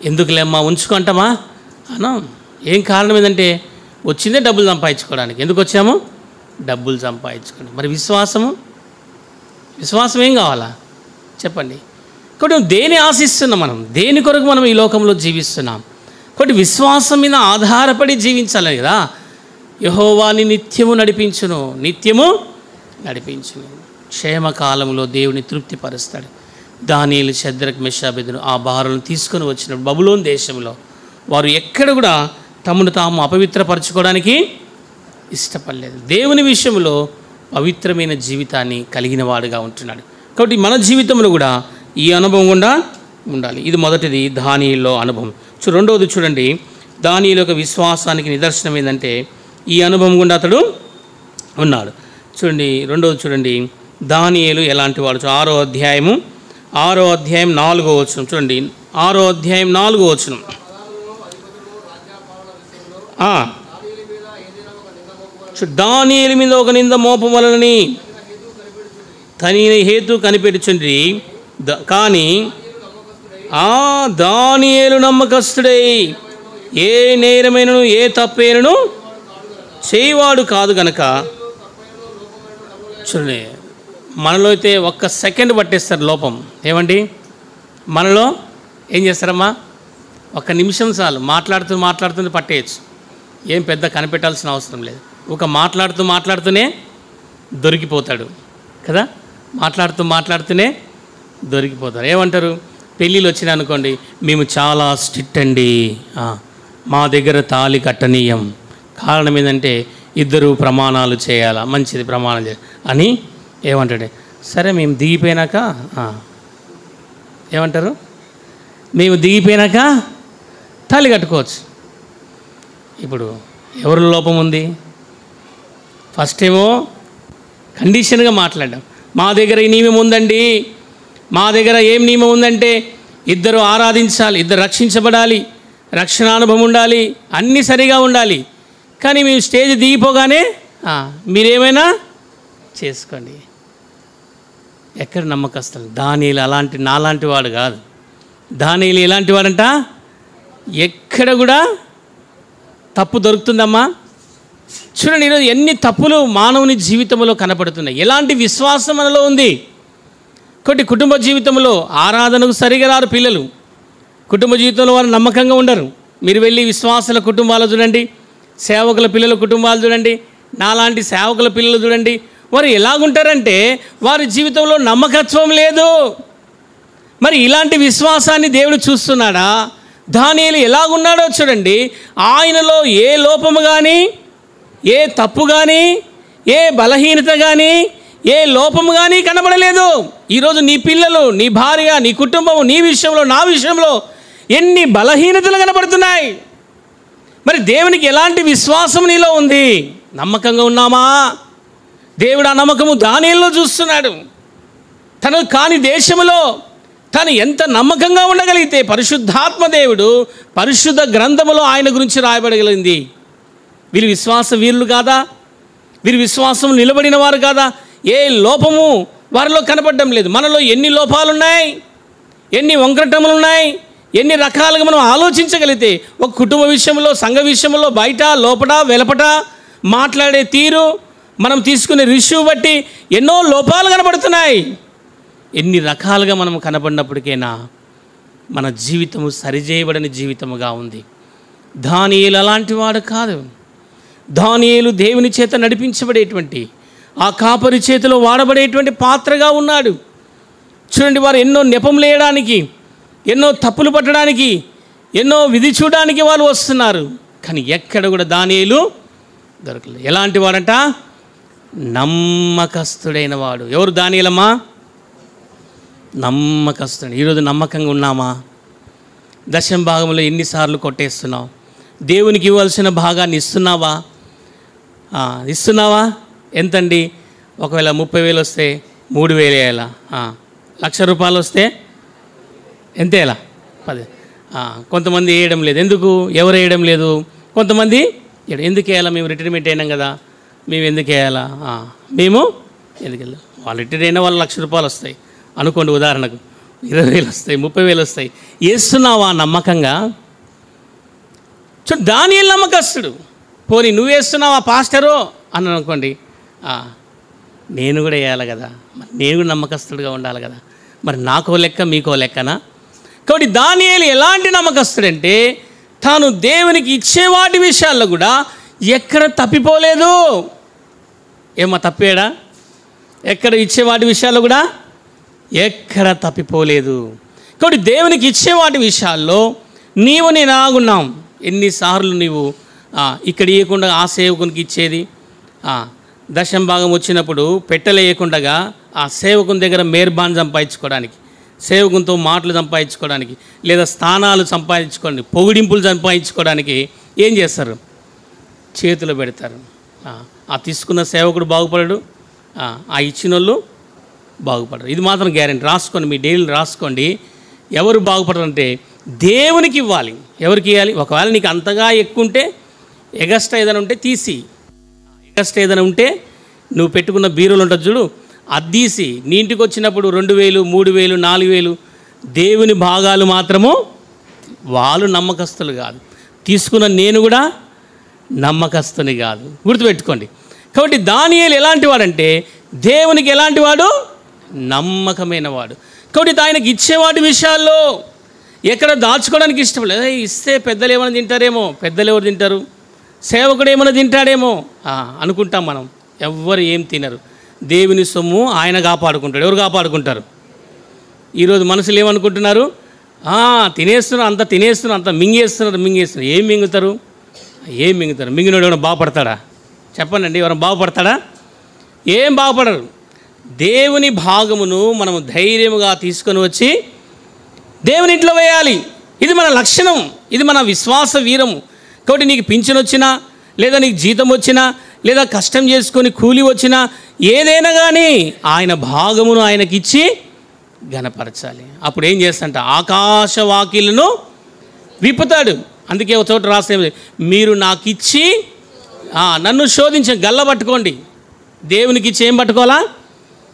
ఎందుకులేమ్మా ఉంచుకుంటామా అన్నా. ఏం కారణం ఏంటంటే వచ్చిందే డబ్బులు సంపాదించుకోవడానికి. ఎందుకు వచ్చాము, డబ్బులు సంపాదించుకోండి. మరి విశ్వాసం ఏం కావాలా చెప్పండి. కాబట్టి దేని ఆశిస్తున్నాం, మనం దేని కొరకు మనం ఈ లోకంలో జీవిస్తున్నాం. కాబట్టి విశ్వాసం మీద ఆధారపడి జీవించాలి కదా. యెహోవాని నిత్యము నడిపించును, క్షేమకాలంలో దేవుని తృప్తిపరుస్తాడు. దానియేలు, షద్రక్, మెషాబెదును ఆ భారాలను తీసుకొని వచ్చినప్పుడు బబులోను దేశంలో వారు ఎక్కడ కూడా తమను తాము అపవిత్రపరచుకోవడానికి ఇష్టపడలేదు. దేవుని విషయంలో పవిత్రమైన జీవితాన్ని కలిగిన వాడుగా ఉంటున్నాడు. కాబట్టి మన జీవితంలో కూడా ఈ అనుభవం కూడా ఉండాలి. ఇది మొదటిది దానియేలులో అనుభవం. రెండవది చూడండి, దానియేలు యొక్క విశ్వాసానికి నిదర్శనం ఏంటంటే ఈ అనుభవం గుండా అతడు ఉన్నాడు. చూడండి రెండవది చూడండి, దానియేలు ఎలాంటి వాడు. 6వ అధ్యాయం 4వ వచనం చూడండి. 6వ అధ్యాయం 4వ వచనం. దానియేలు మీద ఒక నింద మోపవలనని తని హేతు కనిపెట్టుచుండి కానీ దానియేలు నమ్మకస్తుడై ఏ నేరమైనను ఏ తప్పైనను చేయవాడు కాదు గనక. చూడండి, మనలో అయితే ఒక్క సెకండ్ పట్టేస్తారు లోపం. ఏమండి, మనలో ఏం చేస్తారమ్మా, ఒక్క నిమిషం చాలు, మాట్లాడుతూ పట్టేయచ్చు. ఏం పెద్ద కనిపెట్టాల్సిన అవసరం లేదు. ఒక మాట్లాడుతూనే దొరికిపోతాడు కదా, మాట్లాడుతూనే దొరికిపోతారు. ఏమంటారు, పెళ్ళిళ్ళు వచ్చినాయి అనుకోండి, మేము చాలా స్ట్రిక్ట్ అండి, మా దగ్గర తాళి కట్టనీయం, కారణం ఏంటంటే ఇద్దరు ప్రమాణాలు చేయాలా, మంచిది ప్రమాణం చేయాలి అని. ఏమంటాడు, సరే మేము దిగిపోయినాక ఏమంటారు, మేము దిగిపోయినాక తాళి కట్టుకోవచ్చు. ఇప్పుడు ఎవరి లోపం ఉంది? ఫస్ట్ ఏమో కండిషన్గా మాట్లాడాం, మా దగ్గర ఈ నియమం ఉందండి, మా దగ్గర ఏం నియమం ఉందంటే ఇద్దరు ఆరాధించాలి, ఇద్దరు రక్షించబడాలి, రక్షణ అనుభవం ఉండాలి, అన్నీ సరిగా ఉండాలి. కానీ మేము స్టేజ్ దిగిపోగానే మీరేమైనా చేసుకోండి. ఎక్కడ నమ్మకస్తులు? దానియేలు నాలాంటి వాడు కాదు. దానియేలు ఎలాంటి వాడంట, ఎక్కడ కూడా తప్పు దొరుకుతుందమ్మా. చూడండి, ఈరోజు ఎన్ని తప్పులు మానవుని జీవితంలో కనపడుతున్నాయి. ఎలాంటి విశ్వాసం మనలో ఉంది. కొన్ని కుటుంబ జీవితంలో ఆరాధనకు సరిగా రారు పిల్లలు, కుటుంబ జీవితంలో వారు నమ్మకంగా ఉండరు. మీరు వెళ్ళి విశ్వాసుల కుటుంబాలు చూడండి, సేవకుల పిల్లల కుటుంబాలు చూడండి, నాలాంటి సేవకుల పిల్లలు చూడండి, వారు ఎలాగుంటారంటే వారి జీవితంలో నమ్మకత్వం లేదు. మరి ఇలాంటి విశ్వాసాన్ని దేవుడు చూస్తున్నాడా? దానియేలు ఎలాగున్నాడో చూడండి. ఆయనలో ఏ లోపము కానీ, ఏ తప్పు కానీ, ఏ బలహీనత కానీ, ఏ లోపము కానీ కనబడలేదు. ఈరోజు నీ పిల్లలు, నీ భార్య, నీ కుటుంబం, నీ విషయంలో, నా విషయంలో ఎన్ని బలహీనతలు కనబడుతున్నాయి. మరి దేవునికి ఎలాంటి విశ్వాసం నీలో ఉంది? నమ్మకంగా ఉన్నామా? దేవుడు ఆ నమ్మకము దానియేలులో చూస్తున్నాడు. తను కాని దేశంలో తను ఎంత నమ్మకంగా ఉండగలిగితే పరిశుద్ధాత్మ దేవుడు పరిశుద్ధ గ్రంథములో ఆయన గురించి రాయబడగలిగింది. వీరి విశ్వాస వీరులు కాదా? వీరి విశ్వాసం నిలబడిన వారు కాదా? ఏ లోపము వారిలో కనపడడం లేదు. మనలో ఎన్ని లోపాలున్నాయి, ఎన్ని వంకరటములు ఉన్నాయి, ఎన్ని రకాలుగా మనం ఆలోచించగలిగితే ఒక కుటుంబ విషయంలో, సంఘ విషయంలో, బయట లోపట వెలపట మాట్లాడే తీరు, మనం తీసుకునే రిష్యూ బట్టి ఎన్నో లోపాలు కనబడుతున్నాయి. ఎన్ని రకాలుగా మనం కనబడినప్పటికైనా మన జీవితము సరిచేయబడని జీవితముగా ఉంది. దానియేలు అలాంటి వాడు కాదు. దానియేలు దేవుని చేత నడిపించబడేటువంటి, ఆ కాపరి చేతిలో వాడబడేటువంటి పాత్రగా ఉన్నాడు. చూడండి, వారు ఎన్నో నెపములు వేయడానికి, ఎన్నో తప్పులు పట్టడానికి, ఎన్నో విధి చూడడానికి వాళ్ళు వస్తున్నారు. కానీ ఎక్కడ కూడా దానియేలు దొరకలేదు. ఎలాంటి వాడంట? నమ్మకస్తుడైన వాడు. ఎవరు దానియేలమ్మా? నమ్మకస్తుడు. ఈరోజు నమ్మకంగా ఉన్నామా? దశమ భాగంలో ఎన్నిసార్లు కొట్టేస్తున్నావు? దేవునికి ఇవ్వాల్సిన భాగాన్ని ఇస్తున్నావా? ఎంతండి? ఒకవేళ 30,000 వస్తే 3,000 వేయాలా? 1,00,000 రూపాయలు వస్తే ఎంత వేయాలా? 10. కొంతమంది వేయడం లేదు. ఎందుకు? ఎవరు వేయడం లేదు? కొంతమంది ఎందుకు వేయాలా? మేము రిటైర్మెంట్ అయినాం కదా, మేము ఎందుకు వేయాలా? మేము ఎందుకు వెళ్ళాం? వాళ్ళు రిటైర్ అయినా వాళ్ళు 1,00,000 రూపాయలు వస్తాయి అనుకోండి, ఉదాహరణకు 20,000 వస్తాయి, 30,000 వస్తాయి. వేస్తున్నావా నమ్మకంగా? చూడు, దానియేలు నమ్మకస్తుడు. పోనీ నువ్వు వేస్తున్నావా పాస్టరు అని అనుకోండి, నేను కూడా వేయాలి కదా, మరి నేను కూడా నమ్మకస్తుడుగా ఉండాలి కదా, మరి నాకో లెక్క మీకో లెక్కనా? కాబట్టి దానియేలు ఎలాంటి నమ్మకస్తుడంటే తాను దేవునికి ఇచ్చే వాటి విషయాల్లో కూడా ఎక్కడ తప్పిపోలేదు. ఏమో తప్పేడా? ఎక్కడ ఇచ్చే వాటి విషయాల్లో కూడా ఎక్కడ తప్పిపోలేదు. కాబట్టి దేవునికి ఇచ్చే వాటి విషయాల్లో నీవు నేను ఆగున్నాం. ఎన్నిసార్లు నీవు ఇక్కడ ఇవ్వకుండా ఆ సేవకునికి ఇచ్చేది, దశమ భాగం వచ్చినప్పుడు పెట్టలేయకుండా ఆ సేవకుని దగ్గర మేర్బాన్ సంపాదించుకోవడానికి, సేవకునితో మాటలు సంపాదించుకోవడానికి, లేదా స్థానాలు సంపాదించుకోవడానికి, పొగిడింపులు సంపాదించుకోవడానికి ఏం చేస్తారు? చేతులు పెడతారు. ఆ తీసుకున్న సేవకుడు బాగుపడడు, ఆ ఇచ్చిన వాళ్ళు బాగుపడరు. ఇది మాత్రం గ్యారెంటీ. రాసుకోండి, మీ డైలీ రాసుకోండి. ఎవరు బాగుపడరంటే దేవునికి ఇవ్వాలి. ఎవరికి ఇవ్వాలి? ఒకవేళ నీకు అంతగా ఎక్కువ ఉంటే, ఎగస్ట్రా ఏదైనా ఉంటే తీసి, ఎగస్ట్రా ఏదైనా ఉంటే నువ్వు పెట్టుకున్న బీరులు ఉంటుంది చూడు, అద్దీసి నీ ఇంటికి వచ్చినప్పుడు 2000, 3000, 4000 దేవుని భాగాలు మాత్రము వాళ్ళు నమ్మకస్తులు కాదు. తీసుకున్న నేను కూడా నమ్మకస్తుని కాదు, గుర్తుపెట్టుకోండి. కాబట్టి దానియేలు ఎలాంటి వాడంటే దేవునికి ఎలాంటి వాడు? నమ్మకమైన వాడు. కాబట్టి ఆయనకి ఇచ్చేవాటి విషయాల్లో ఎక్కడ దాచుకోవడానికి ఇష్టం లేదు. ఇస్తే పెద్దలు ఏమైనా తింటారేమో, పెద్దలు ఎవరు తింటారు, సేవకుడు ఏమైనా తింటాడేమో అనుకుంటాం మనం. ఎవ్వరు ఏం తినరు. దేవుని సొమ్ము ఆయన కాపాడుకుంటాడు. ఎవరు కాపాడుకుంటారు? ఈరోజు మనుషులు ఏమనుకుంటున్నారు? తినేస్తున్నారు, అంత తినేస్తున్నారు, అంత మింగేస్తున్నారు. ఏం మింగుతారు? మింగినోడు ఎవరైనా బాగుపడతాడా? చెప్పండి, ఎవరైనా బాగుపడతాడా? ఏం బాగుపడరు. దేవుని భాగమును మనము ధైర్యముగా తీసుకొని వచ్చి దేవుని ఇంట్లో వేయాలి. ఇది మన లక్షణం, ఇది మన విశ్వాస వీరము. కాబట్టి నీకు పింఛన్ వచ్చినా, లేదా నీకు జీతం వచ్చినా, లేదా కష్టం చేసుకొని కూలి వచ్చినా, ఏదైనా కానీ ఆయన భాగమును ఆయనకిచ్చి ఘనపరచాలి. అప్పుడు ఏం చేస్తాంట? ఆకాశ వాకిలను విప్పుతాడు. అందుకే ఒక చోట రాస్తే, మీరు నాకు ఇచ్చి నన్ను శోధించండి, గల్ల పట్టుకోండి. దేవునికి ఇచ్చి ఏం పట్టుకోవాలా?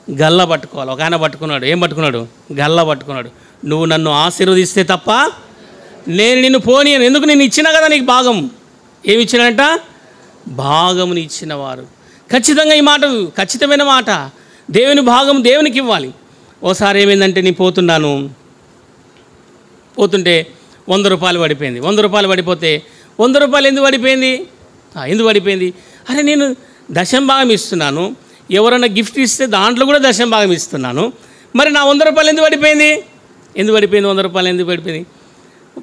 గల్ల పట్టుకోవాలి. ఒక ఆయన పట్టుకున్నాడు. ఏం పట్టుకున్నాడు? గల్ల పట్టుకున్నాడు. నువ్వు నన్ను ఆశీర్వదిస్తే తప్ప నేను నిన్ను పోనీయను. ఎందుకు? నేను ఇచ్చినా కదా నీకు భాగం. ఏమి ఇచ్చినంట? భాగముని ఇచ్చిన వారు. ఖచ్చితంగా ఈ మాట ఖచ్చితమైన మాట. దేవుని భాగం దేవునికి ఇవ్వాలి. ఓసారి ఏమైందంటే, నేను పోతుంటే 100 రూపాయలు పడిపోయింది. 100 రూపాయలు పడిపోతే 100 రూపాయలు ఎందుకు పడిపోయింది? అరే నేను దశంభాగం ఇస్తున్నాను, ఎవరన్నా గిఫ్ట్ ఇస్తే దాంట్లో కూడా దశంభాగం ఇస్తున్నాను, మరి నా 100 రూపాయలు ఎందుకు పడిపోయింది? 100 రూపాయలు ఎందుకు పడిపోయింది?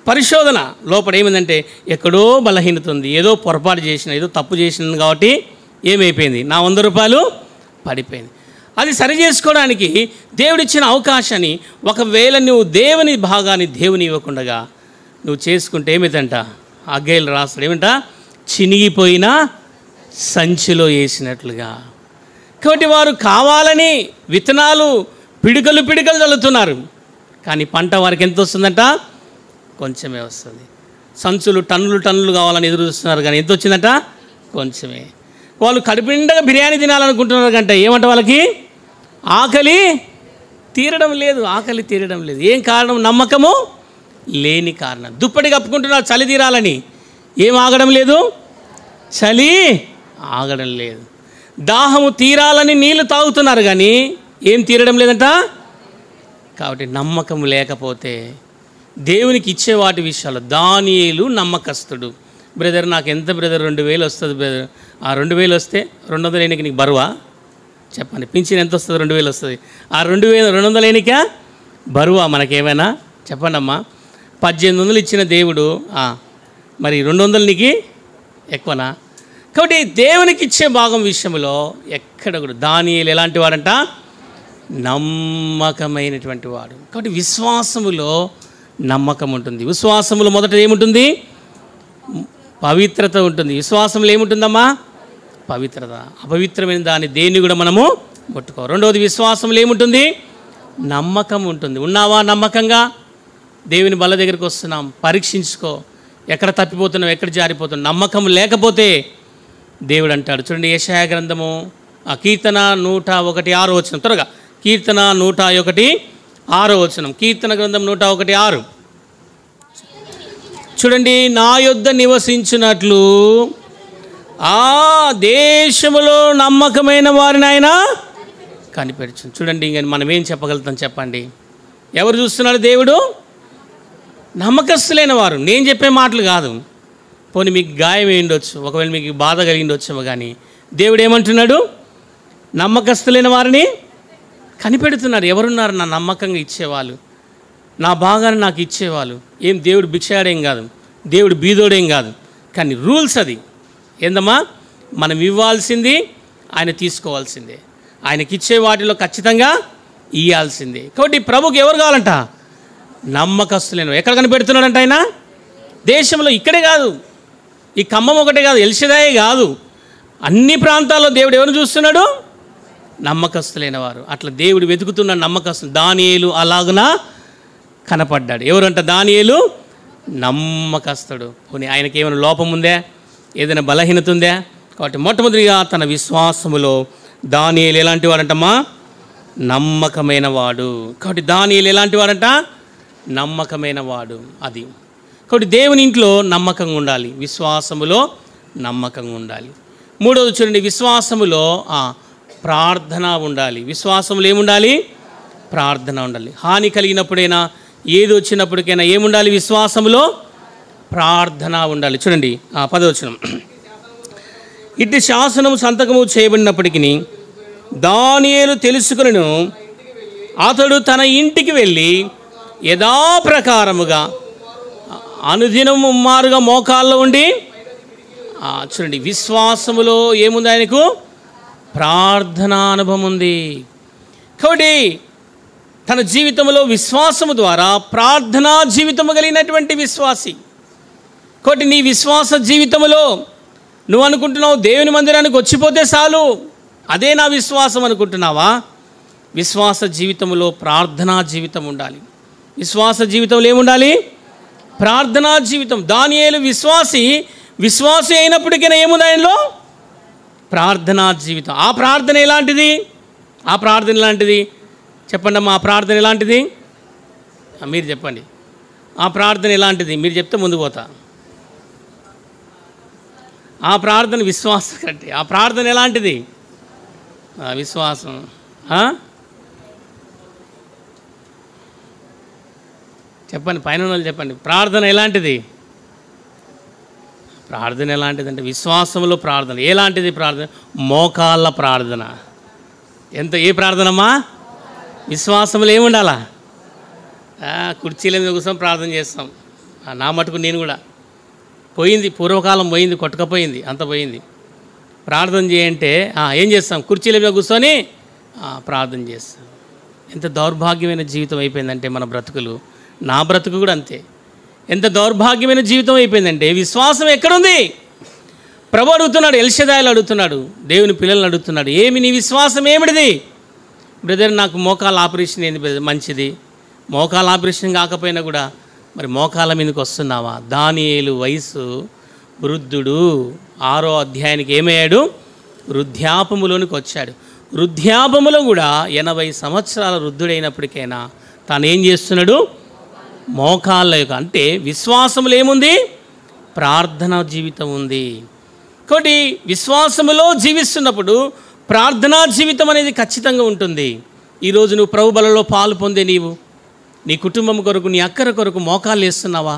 పరిశోధన లోపల ఏమైందంటే, ఎక్కడో బలహీనత ఉంది, ఏదో పొరపాటు చేసిన, ఏదో తప్పు చేసినాను కాబట్టి ఏమైపోయింది? నా 100 రూపాయలు పడిపోయింది. అది సరి చేసుకోవడానికి దేవుడిచ్చిన అవకాశాన్ని ఒకవేళ నువ్వు దేవుని భాగాన్ని దేవుని ఇవ్వకుండా నువ్వు చేసుకుంటే ఏమిటంట? అగ్గేలు రాస్తాడు ఏమిటంట? చినిగిపోయిన సంచిలో వేసినట్లుగా. కాబట్టి వారు కావాలని విత్తనాలు పిడికలు చల్లుతున్నారు, కానీ పంట వారికి ఎంత వస్తుందంట? కొంచెమే వస్తుంది. సంచులు టన్నులు కావాలని ఎదురు చూస్తున్నారు, కానీ ఎంత వచ్చిందంట? కొంచెమే. వాళ్ళు కడుపునిండగా బిర్యానీ తినాలనుకుంటున్నారు కంటే ఏమంట? వాళ్ళకి ఆకలి తీరడం లేదు. ఏం కారణం? నమ్మకము లేని కారణం. దుప్పటి కప్పుకుంటున్నారు చలి తీరాలని, ఏం ఆగడం లేదు? చలి ఆగడం లేదు. దాహము తీరాలని నీళ్లు తాగుతున్నారు, కానీ ఏం తీరడం లేదంట. కాబట్టి నమ్మకం లేకపోతే దేవునికి ఇచ్చే వాటి విషయాలు దానియేలు నమ్మకస్తుడు. బ్రదర్ నాకు ఎంత బ్రదర్ 2000 వస్తుంది బ్రదర్, ఆ 2000 వస్తే 200 ఏనికి నీకు బరువా? చెప్పండి. పింఛన్ ఎంత వస్తుంది? 2000 వస్తుంది. ఆ 200 ఏనికా బరువా మనకేమైనా? చెప్పండి అమ్మా. 1800 ఇచ్చిన దేవుడు మరి 200 నీకు ఎక్కువనా? కాబట్టి దేవునికి ఇచ్చే భాగం విషయంలో ఎక్కడ కూడా దానియేలు ఎలాంటి వాడంట? నమ్మకమైనటువంటి వాడు. కాబట్టి విశ్వాసములో నమ్మకం ఉంటుంది. విశ్వాసములో మొదట ఏముంటుంది? పవిత్రత ఉంటుంది. విశ్వాసంలో ఏముంటుందమ్మా? పవిత్రత. అపవిత్రమైన దాన్ని దేన్ని కూడా మనము ముట్టుకో. రెండవది విశ్వాసంలో ఏముంటుంది? నమ్మకం ఉంటుంది. ఉన్నావా నమ్మకంగా? దేవుని బల్ల దగ్గరికి వస్తున్నాం, పరీక్షించుకో. ఎక్కడ తప్పిపోతున్నావు, ఎక్కడ జారిపోతున్నావు? నమ్మకం లేకపోతే దేవుడు అంటాడు చూడండి, యెషయా గ్రంథము కీర్తన 101:6 త్వరగా కీర్తన 101:6 కీర్తన గ్రంథం 101:6 చూడండి. నా యొద్ద నివసించినట్లు ఆ దేశములో నమ్మకమైన వారిని ఆయన కనిపెడుచు. చూడండి, ఇంక మనం ఏం చెప్పగలుగుతాం చెప్పండి? ఎవరు చూస్తున్నాడు? దేవుడు. నమ్మకస్తులైన వారు. నేను చెప్పే మాటలు కాదు. పోనీ మీకు గాయం అయ్యిండొచ్చు, ఒకవేళ మీకు బాధ కలిగిండొచ్చేమో, కానీ దేవుడు ఏమంటున్నాడు? నమ్మకస్తులైన వారిని కనిపెడుతున్నారు. ఎవరున్నారు నా నమ్మకంగా ఇచ్చేవాళ్ళు, నా భాగాన్ని నాకు ఇచ్చేవాళ్ళు? ఏం దేవుడు భిక్షాడేం కాదు, దేవుడు బీదోడేం కాదు, కానీ రూల్స్ అది ఏందమ్మా? మనం ఇవ్వాల్సింది, ఆయన తీసుకోవాల్సిందే, ఆయనకిచ్చే వాటిలో ఖచ్చితంగా ఇవ్వాల్సిందే. కాబట్టి ప్రభుకి ఎవరు కావాలంట? నమ్మకస్తులేను. ఎక్కడ కనిపెడుతున్నాడంట ఆయన? దేశంలో. ఇక్కడే కాదు, ఈ ఖమ్మం ఒకటే కాదు, ఎల్షదాయే కాదు, అన్ని ప్రాంతాల్లో దేవుడు ఎవరు చూస్తున్నాడు? నమ్మకస్తులైన వారు. అట్లా దేవుడు వెతుకుతున్న నమ్మకస్తులు. దానియేలు అలాగున కనపడ్డాడు. ఎవరంట? దానియేలు నమ్మకస్తుడు. పోనీ ఆయనకి ఏమైనా లోపం ఉందా? ఏదైనా బలహీనత ఉందా? కాబట్టి మొట్టమొదటిగా తన విశ్వాసములో దానియేలు ఎలాంటి వాడంటమ్మా? నమ్మకమైన వాడు. కాబట్టి దానియేలు ఎలాంటి వాడంట? నమ్మకమైన వాడు. అది కాబట్టి దేవుని ఇంట్లో నమ్మకంగా ఉండాలి, విశ్వాసములో నమ్మకంగా ఉండాలి. మూడవది చూడండి, విశ్వాసములో ప్రార్థన ఉండాలి. విశ్వాసములో ఏముండాలి? ప్రార్థన ఉండాలి. హాని కలిగినప్పుడైనా ఏది వచ్చినప్పటికైనా ఏముండాలి? విశ్వాసములో ప్రార్థన ఉండాలి. చూడండి 10వ వచనం, ఇట్టి శాసనము సంతకము చేయబడినప్పటికీ దానియేలు తెలుసుకొనెను, అతడు తన ఇంటికి వెళ్ళి యథాప్రకారముగా అనుదినం ముమ్మారుగా మోకాల్లో ఉండి చూడండి, విశ్వాసములో ఏముంది? ఆయనకు ప్రార్థనా అనుభవం ఉంది. కాబట్టి తన జీవితంలో విశ్వాసము ద్వారా ప్రార్థనా జీవితము కలిగినటువంటి విశ్వాసి. కాబట్టి నీ విశ్వాస జీవితంలో నువ్వు అనుకుంటున్నావు దేవుని మందిరానికి వచ్చిపోతే చాలు, అదే నా విశ్వాసం అనుకుంటున్నావా? విశ్వాస జీవితంలో ప్రార్థనా జీవితం ఉండాలి. విశ్వాస జీవితంలో ఏముండాలి? ప్రార్థనా జీవితం. దానియేలు విశ్వాసి అయినప్పటికైనా ఏముంది ఆయనలో? ప్రార్థనా జీవితం. ఆ ప్రార్థన ఎలాంటిది? చెప్పండి అమ్మా, ఆ ప్రార్థన ఎలాంటిది? మీరు చెప్పండి, ఆ ప్రార్థన ఎలాంటిది? మీరు చెప్తే ముందు పోతా. ఆ ప్రార్థన విశ్వాసం కంటే ఆ ప్రార్థన ఎలాంటిది? విశ్వాసం. చెప్పండి, పైన వాళ్ళు చెప్పండి, ప్రార్థన ఎలాంటిది? ప్రార్థన ఎలాంటిది అంటే విశ్వాసంలో ప్రార్థన. ఎలాంటిది ప్రార్థన? మోకాళ్ళ ప్రార్థన. ఏ ప్రార్థనమ్మా? విశ్వాసంలో ఏముండాలా? కుర్చీల మీద కూర్చొని ప్రార్థన చేస్తాం. నా మటుకు నేను కూడా పోయింది, పూర్వకాలం పోయింది, కొట్టకపోయింది, అంత పోయింది. ప్రార్థన చేయంటే ఏం చేస్తాం? కుర్చీల మీద కూర్చొని ప్రార్థన చేస్తాం. ఎంత దౌర్భాగ్యమైన జీవితం అయిపోయిందంటే మన బ్రతుకులు. నా బ్రతుకు కూడా అంతే. ఎంత దౌర్భాగ్యమైన జీవితం అయిపోయిందంటే విశ్వాసం ఎక్కడుంది? ప్రభు అడుగుతున్నాడు, ఎల్షదాయిలు అడుగుతున్నాడు, దేవుని పిల్లల్ని అడుగుతున్నాడు, ఏమి నీ విశ్వాసం ఏమిటిది? బ్రదర్, నాకు మోకాల ఆపరేషన్ ఏంది బ్రదర్? మంచిది. మోకాల ఆపరేషన్ కాకపోయినా కూడా మరి మోకాల మీదకి వస్తున్నావా? దానియేలు వయసు వృద్ధుడు, 6వ అధ్యాయానికి ఏమయ్యాడు? వృద్ధాపములోనికి వచ్చాడు. వృద్ధాపములో కూడా 80 సంవత్సరాల వృద్ధుడైనప్పటికైనా తాను ఏం చేస్తున్నాడు? మోకాళ్ళ యొక్క, అంటే విశ్వాసములో ఏముంది? ప్రార్థనా జీవితం ఉంది. కాబట్టి విశ్వాసములో జీవిస్తున్నప్పుడు ప్రార్థనా జీవితం అనేది ఖచ్చితంగా ఉంటుంది. ఈరోజు నువ్వు ప్రభు బలలో పాలు పొందే నీ కుటుంబం కొరకు, నీ అక్కర కొరకు మోకాళ్ళు వేస్తున్నావా?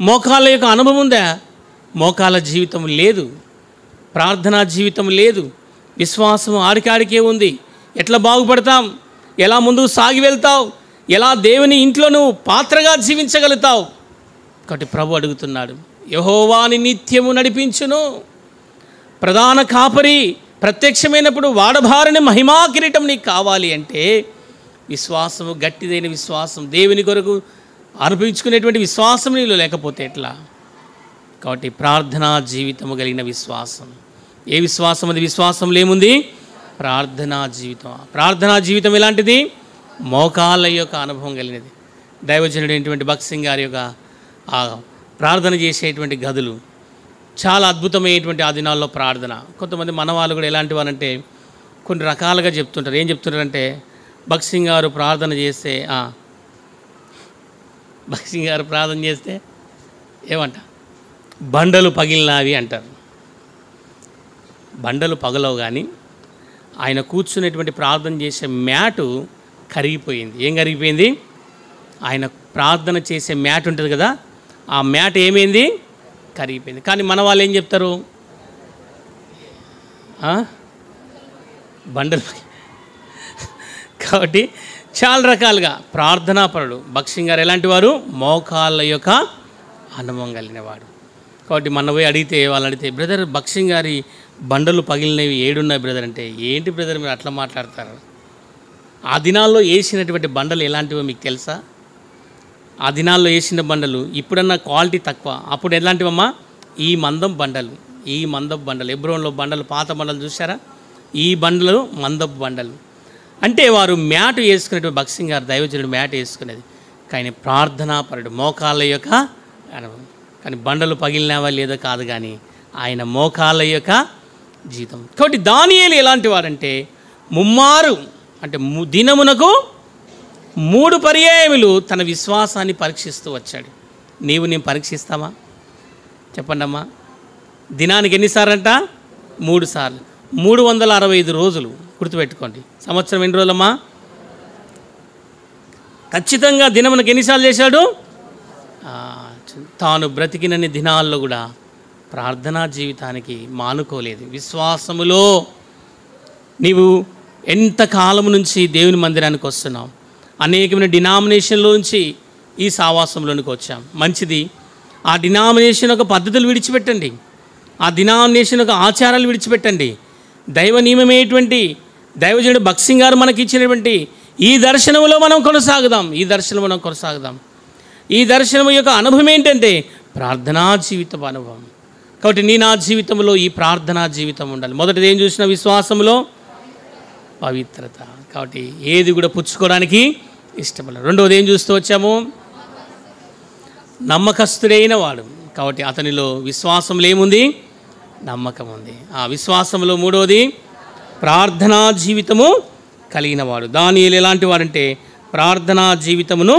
మోకాళ్ళ యొక్క అనుభవం ఉందా? మోకాళ్ళ జీవితం లేదు, ప్రార్థనా జీవితం లేదు. విశ్వాసం ఆడికాడికే ఉంది. ఎట్లా బాగుపడతాం? ఎలా ముందుకు సాగి వెళ్తావు? ఎలా దేవుని ఇంట్లో నువ్వు పాత్రగా జీవించగలుగుతావు? కాబట్టి ప్రభు అడుగుతున్నాడు, యెహోవాని నిత్యము నడిపించును. ప్రధాన కాపరి ప్రత్యక్షమైనప్పుడు వాడబారిన మహిమా కిరీటం నీకు కావాలి అంటే విశ్వాసము, గట్టిదైన విశ్వాసం, దేవుని కొరకు అనుభవించుకునేటువంటి విశ్వాసం నీలో లేకపోతే ఎట్లా? కాబట్టి ప్రార్థనా జీవితము కలిగిన విశ్వాసం. ఏ విశ్వాసం? అది విశ్వాసంలో ఏముంది? ప్రార్థనా జీవితం. ప్రార్థనా జీవితం ఎలాంటిది? మోకాళ్ళ యొక్క అనుభవం కలిగినది. దైవజనుడైనటువంటి భక్త్ సింగ్ గారి యొక్క ప్రార్థన చేసేటువంటి గదులు చాలా అద్భుతమైనటువంటి ఆ దినాల్లో ప్రార్థన. కొంతమంది మన వాళ్ళు కూడా ఎలాంటి వారంటే కొన్ని రకాలుగా చెప్తుంటారు. ఏం చెప్తుంటారంటే, భక్త్ సింగ్ గారు ప్రార్థన చేస్తే ఏమంట? బండలు పగిలినవి అంటారు. బండలు పగలవు, కానీ ఆయన కూర్చునేటువంటి ప్రార్థన చేసే మ్యాటు కరిగిపోయింది. ఏం కరిగిపోయింది? ఆయన ప్రార్థన చేసే మ్యాట్ ఉంటుంది కదా, ఆ మ్యాట్ ఏమైంది? కరిగిపోయింది. కానీ మన వాళ్ళు ఏం చెప్తారు? బండలు. కాబట్టి చాలా రకాలుగా ప్రార్థనాపరుడు భక్త్ సింగ్ గారు ఎలాంటి వారు? మోకాళ్ళ యొక్క అనుభవం కలిగినవాడు. కాబట్టి మన పోయి అడిగితే, వాళ్ళు అడిగితే, బ్రదర్ భక్త్ సింగ్ గారి బండలు పగిలినవి ఏడున్నాయి బ్రదర్ అంటే, ఏంటి బ్రదర్ మీరు అట్లా మాట్లాడతారు? ఆ దినాల్లో వేసినటువంటి బండలు ఎలాంటివో మీకు తెలుసా? ఆ దినాల్లో వేసిన బండలు ఇప్పుడన్నా క్వాలిటీ తక్కువ. అప్పుడు ఎలాంటివమ్మా? ఈ మందం బండలు. ఎబ్రోన్లో బండలు, పాత బండలు చూసారా? ఈ బండలు మందపు బండలు. అంటే వారు మ్యాట్ వేసుకునేటువంటి భక్త్ సింగ్ గారు దైవజనుడు మ్యాట్ వేసుకునేది. కానీ ప్రార్థనాపరుడు, మోకాళ్ళ యొక్క అనుభవం. కానీ బండలు పగిలినవా లేదో కాదు, కానీ ఆయన మోకాళ్ళ యొక్క జీవితం. కాబట్టి దానియేలు ఎలాంటి వారంటే ముమ్మారు అంటే దినమునకు 3 పర్యాయములు తన విశ్వాసాన్ని పరీక్షిస్తూ వచ్చాడు. నేను పరీక్షిస్తామా? చెప్పండి అమ్మా. దినానికి ఎన్నిసార్లు అంట? 3 సార్లు. 365 రోజులు. గుర్తుపెట్టుకోండి. సంవత్సరం ఎన్ని రోజులమ్మా? ఖచ్చితంగా దినమునకు ఎన్నిసార్లు చేశాడు? తాను బ్రతికినన్ని దినాల్లో కూడా ప్రార్థనా జీవితానికి మానుకోలేదు. విశ్వాసములో నీవు ఎంతకాలం నుంచి దేవుని మందిరానికి వస్తున్నావు? అనేకమైన డినామినేషన్లో నుంచి ఈ సావాసంలోనికి వచ్చాం. మంచిది. ఆ డినామినేషన్ యొక్క పద్ధతులు విడిచిపెట్టండి. ఆ డినామినేషన్ యొక్క ఆచారాలు విడిచిపెట్టండి. దైవ నియమమైనటువంటి దైవజనుడు భక్సింగ్ గారు మనకి ఇచ్చినటువంటి ఈ దర్శనంలో మనం కొనసాగుదాం. ఈ దర్శనం యొక్క అనుభవం ఏంటంటే ప్రార్థనా జీవితం అనుభవం. కాబట్టి నా జీవితంలో ఈ ప్రార్థనా జీవితం ఉండాలి. మొదటిది ఏం చూసిన? విశ్వాసంలో పవిత్రత. కాబట్టి ఏది కూడా పుచ్చుకోవడానికి ఇష్టపడలేదు. రెండవది ఏం చూస్తూ వచ్చాము? నమ్మకస్తుడైన వాడు. కాబట్టి అతనిలో విశ్వాసంలో ఏముంది? నమ్మకం ఉంది. ఆ విశ్వాసంలో మూడవది ప్రార్థనా జీవితము కలిగినవాడు. దానియేలు ఎలాంటి వాడంటే ప్రార్థనా జీవితమును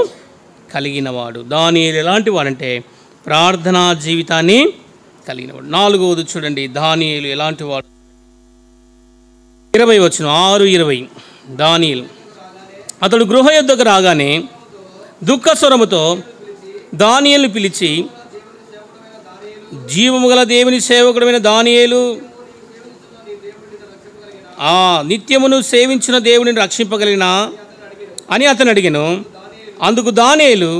కలిగినవాడు. దానియేలు ఎలాంటి వాడంటే ప్రార్థనా జీవితాన్ని కలిగినవాడు. 4వది చూడండి, దానియేలు ఎలాంటి వాడు? 20 వచనం, 6:20. దానియేలు అతడు గృహ యొద్దకు రాగానే దుఃఖ స్వరముతో దానియేలును పిలిచి, జీవము గల దేవుని సేవకుడమైన దానియేలు, ఆ నిత్యమును సేవించిన దేవుని రక్షింపగలిగిన అని అతను అడిగాను. అందుకు దానియేలు,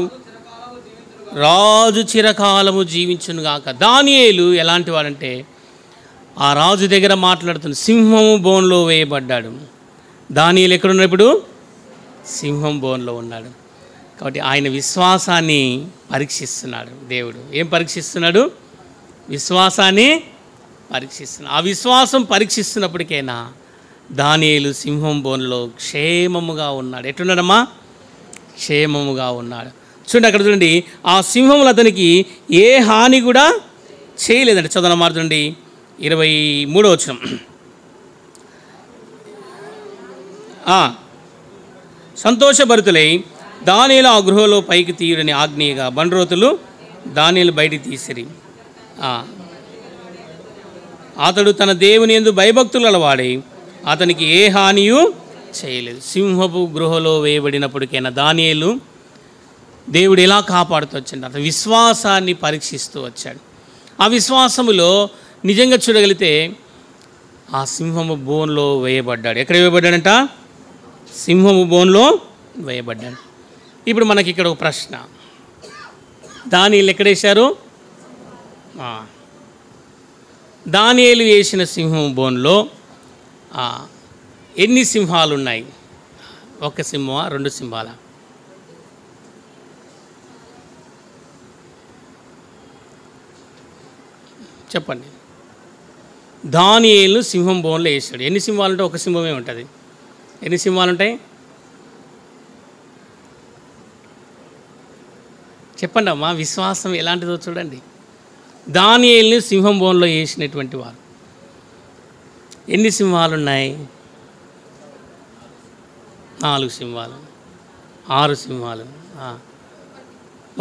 రాజు చిరకాలము జీవించునుగాక. దానియేలు ఎలాంటి వాడంటే ఆ రాజు దగ్గర మాట్లాడుతున్న సింహము బోన్లో వేయబడ్డాడు. దానియేలు ఎక్కడున్నాడు? ఇప్పుడు సింహం బోన్లో ఉన్నాడు. కాబట్టి ఆయన విశ్వాసాన్ని పరీక్షిస్తున్నాడు దేవుడు. ఏం పరీక్షిస్తున్నాడు? విశ్వాసాన్ని పరీక్షిస్తున్నాడు. ఆ విశ్వాసం పరీక్షిస్తున్నప్పటికైనా దానియేలు సింహం బోన్లో క్షేమముగా ఉన్నాడు. ఎట్లున్నాడమ్మా? క్షేమముగా ఉన్నాడు. చూడండి, అక్కడ చూడండి, ఆ సింహములు అతనికి ఏ హాని కూడా చేయలేదండి. చదవన మారుతుండండి, 23వ వచనం. సంతోషభరితులై దానియేలు ఆ గృహలో పైకి తీయుడని ఆజ్ఞగా బండ్రోతులు దానియేలు బయటికి తీసిరి. అతడు తన దేవుని యందు భయభక్తులు గలవాడై అతనికి ఏ హానియు చేయలేదు. సింహపు గృహలో వేయబడినప్పటికైనా దానియేలు దేవుడు ఎలా కాపాడుతూ వచ్చాడు? అతని విశ్వాసాన్ని పరీక్షిస్తూ వచ్చాడు. ఆ విశ్వాసములో నిజంగా చూడగలిగితే ఆ సింహము బోన్లో వేయబడ్డాడు. ఎక్కడ వేయబడ్డాడంట? సింహము బోన్లో వేయబడ్డాడు. ఇప్పుడు మనకి ఇక్కడ ఒక ప్రశ్న, దానియేలు ఎక్కడేశారు? దానియేలు వేసిన సింహం బోన్లో ఎన్ని సింహాలు ఉన్నాయి? ఒక సింహమా, 2 సింహాలా? చెప్పండి. దానియేలు సింహం బోన్లో వేసాడు. ఎన్ని సింహాలు ఉంటాయి? ఒక సింహమే ఉంటుంది. ఎన్ని సింహాలు ఉంటాయి? చెప్పండి అమ్మా. విశ్వాసం ఎలాంటిదో చూడండి. దానియేలుని సింహం బోన్లో వేసినటువంటి వారు ఎన్ని సింహాలు ఉన్నాయి? 4 సింహాలు, 6 సింహాలు,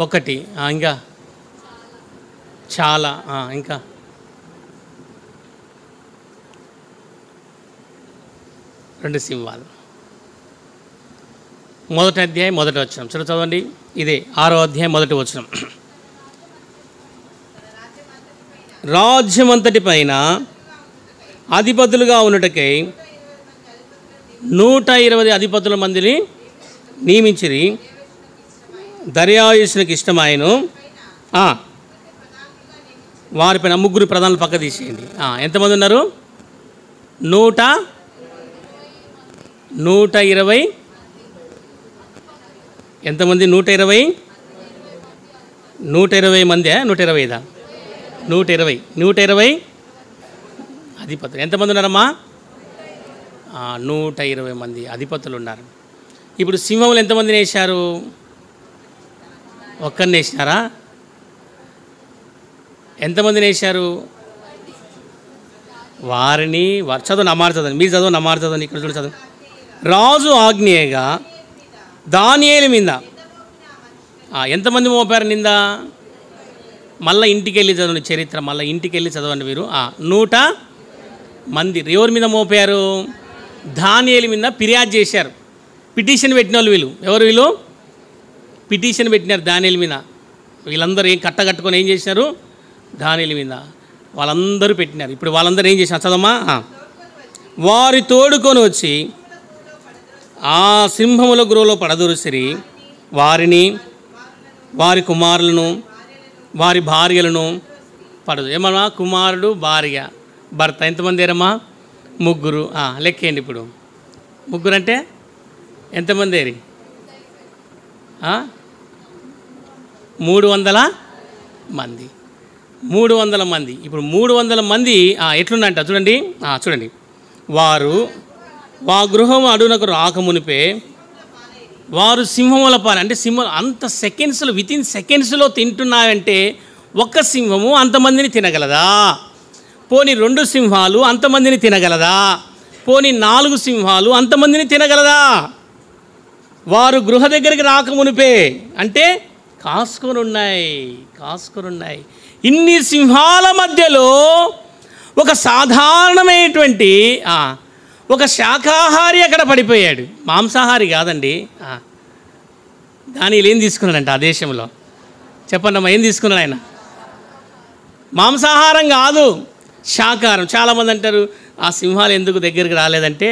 1, ఇంకా చాలా, ఇంకా రెండు సింహాలు. మొదటి అధ్యాయం 1వ వచనం చదవండి. ఇదే 6వ అధ్యాయం 1వ వచనం. రాజ్యమంతటి పైన అధిపతులుగా ఉన్నటకై 120 అధిపతుల మందిని నియమించిరి. దర్యావేషునికి ఇష్టమాయను. వారిపైన 3 ప్రధానులు పక్క తీసేయండి. ఎంతమంది ఉన్నారు? 120. ఎంతమంది? 120 మంది. 120 అధిపతులు. ఎంతమంది ఉన్నారమ్మా? 120 మంది అధిపతులు ఉన్నారు. ఇప్పుడు సింహములు ఎంతమందిని వేశారు? ఒక్కరిని వేసినారా? ఎంతమందిని వేశారు? వారిని చదవండి, అమ్మారు చదవండి. మీరు చదవండి, అమ్మారు చదవండి. ఇక్కడ చూడండి, చదవండి. రాజు ఆజ్ఞేయగా దానియేలు మీద ఎంతమంది మోపారు నింద? మళ్ళీ ఇంటికి వెళ్ళి చదవండి చరిత్ర, మళ్ళీ ఇంటికి వెళ్ళి చదవండి మీరు. 100 మంది ఎవరి మీద మోపారు? దానియేలు మీద ఫిర్యాదు చేశారు. పిటిషన్ పెట్టిన వాళ్ళు వీళ్ళు. ఎవరు వీళ్ళు? పిటిషన్ పెట్టినారు దానియేలు మీద. వీళ్ళందరూ కట్టకట్టుకొని ఏం చేసినారు? దానియేలు మీద వాళ్ళందరూ పెట్టినారు. ఇప్పుడు వాళ్ళందరూ ఏం చేసినారు చదవమ్మా? వారి తోడుకొని వచ్చి ఆ సింహముల గురువులో పడదొరిసిరి, వారిని, వారి కుమారులను, వారి భార్యలను పడదు. ఏమన్నా? కుమారుడు, భార్య, భర్త. ఎంతమంది ఏరమ్మా? 3. లెక్కేయండి ఇప్పుడు. 3 అంటే ఎంతమంది ఏరి? 300 మంది. 300 మంది. ఇప్పుడు 300 మంది ఎట్లున్నాయంట చూడండి. చూడండి, వారు వా గృహం అడుగునకు రాకమునిపే వారు సింహముల పాలు. అంటే సింహం అంత సెకండ్స్లో, వితిన్ సెకండ్స్లో తింటున్నాయంటే ఒక్క సింహము అంతమందిని తినగలదా? పోనీ 2 సింహాలు అంతమందిని తినగలదా? పోనీ 4 సింహాలు అంతమందిని తినగలదా? వారు గృహ దగ్గరికి రాకమునిపే అంటే కాసుకొని ఉన్నాయి. ఇన్ని సింహాల మధ్యలో ఒక సాధారణమైనటువంటి ఒక శాకాహారి అక్కడ పడిపోయాడు. మాంసాహారి కాదండి. దానియేలు ఏం తీసుకున్నాడంట ఆ దేశంలో? చెప్పండి అమ్మా, ఏం తీసుకున్నాడు ఆయన? మాంసాహారం కాదు, శాకాహారం. చాలామంది అంటారు ఆ సింహాలు ఎందుకు దగ్గరికి రాలేదంటే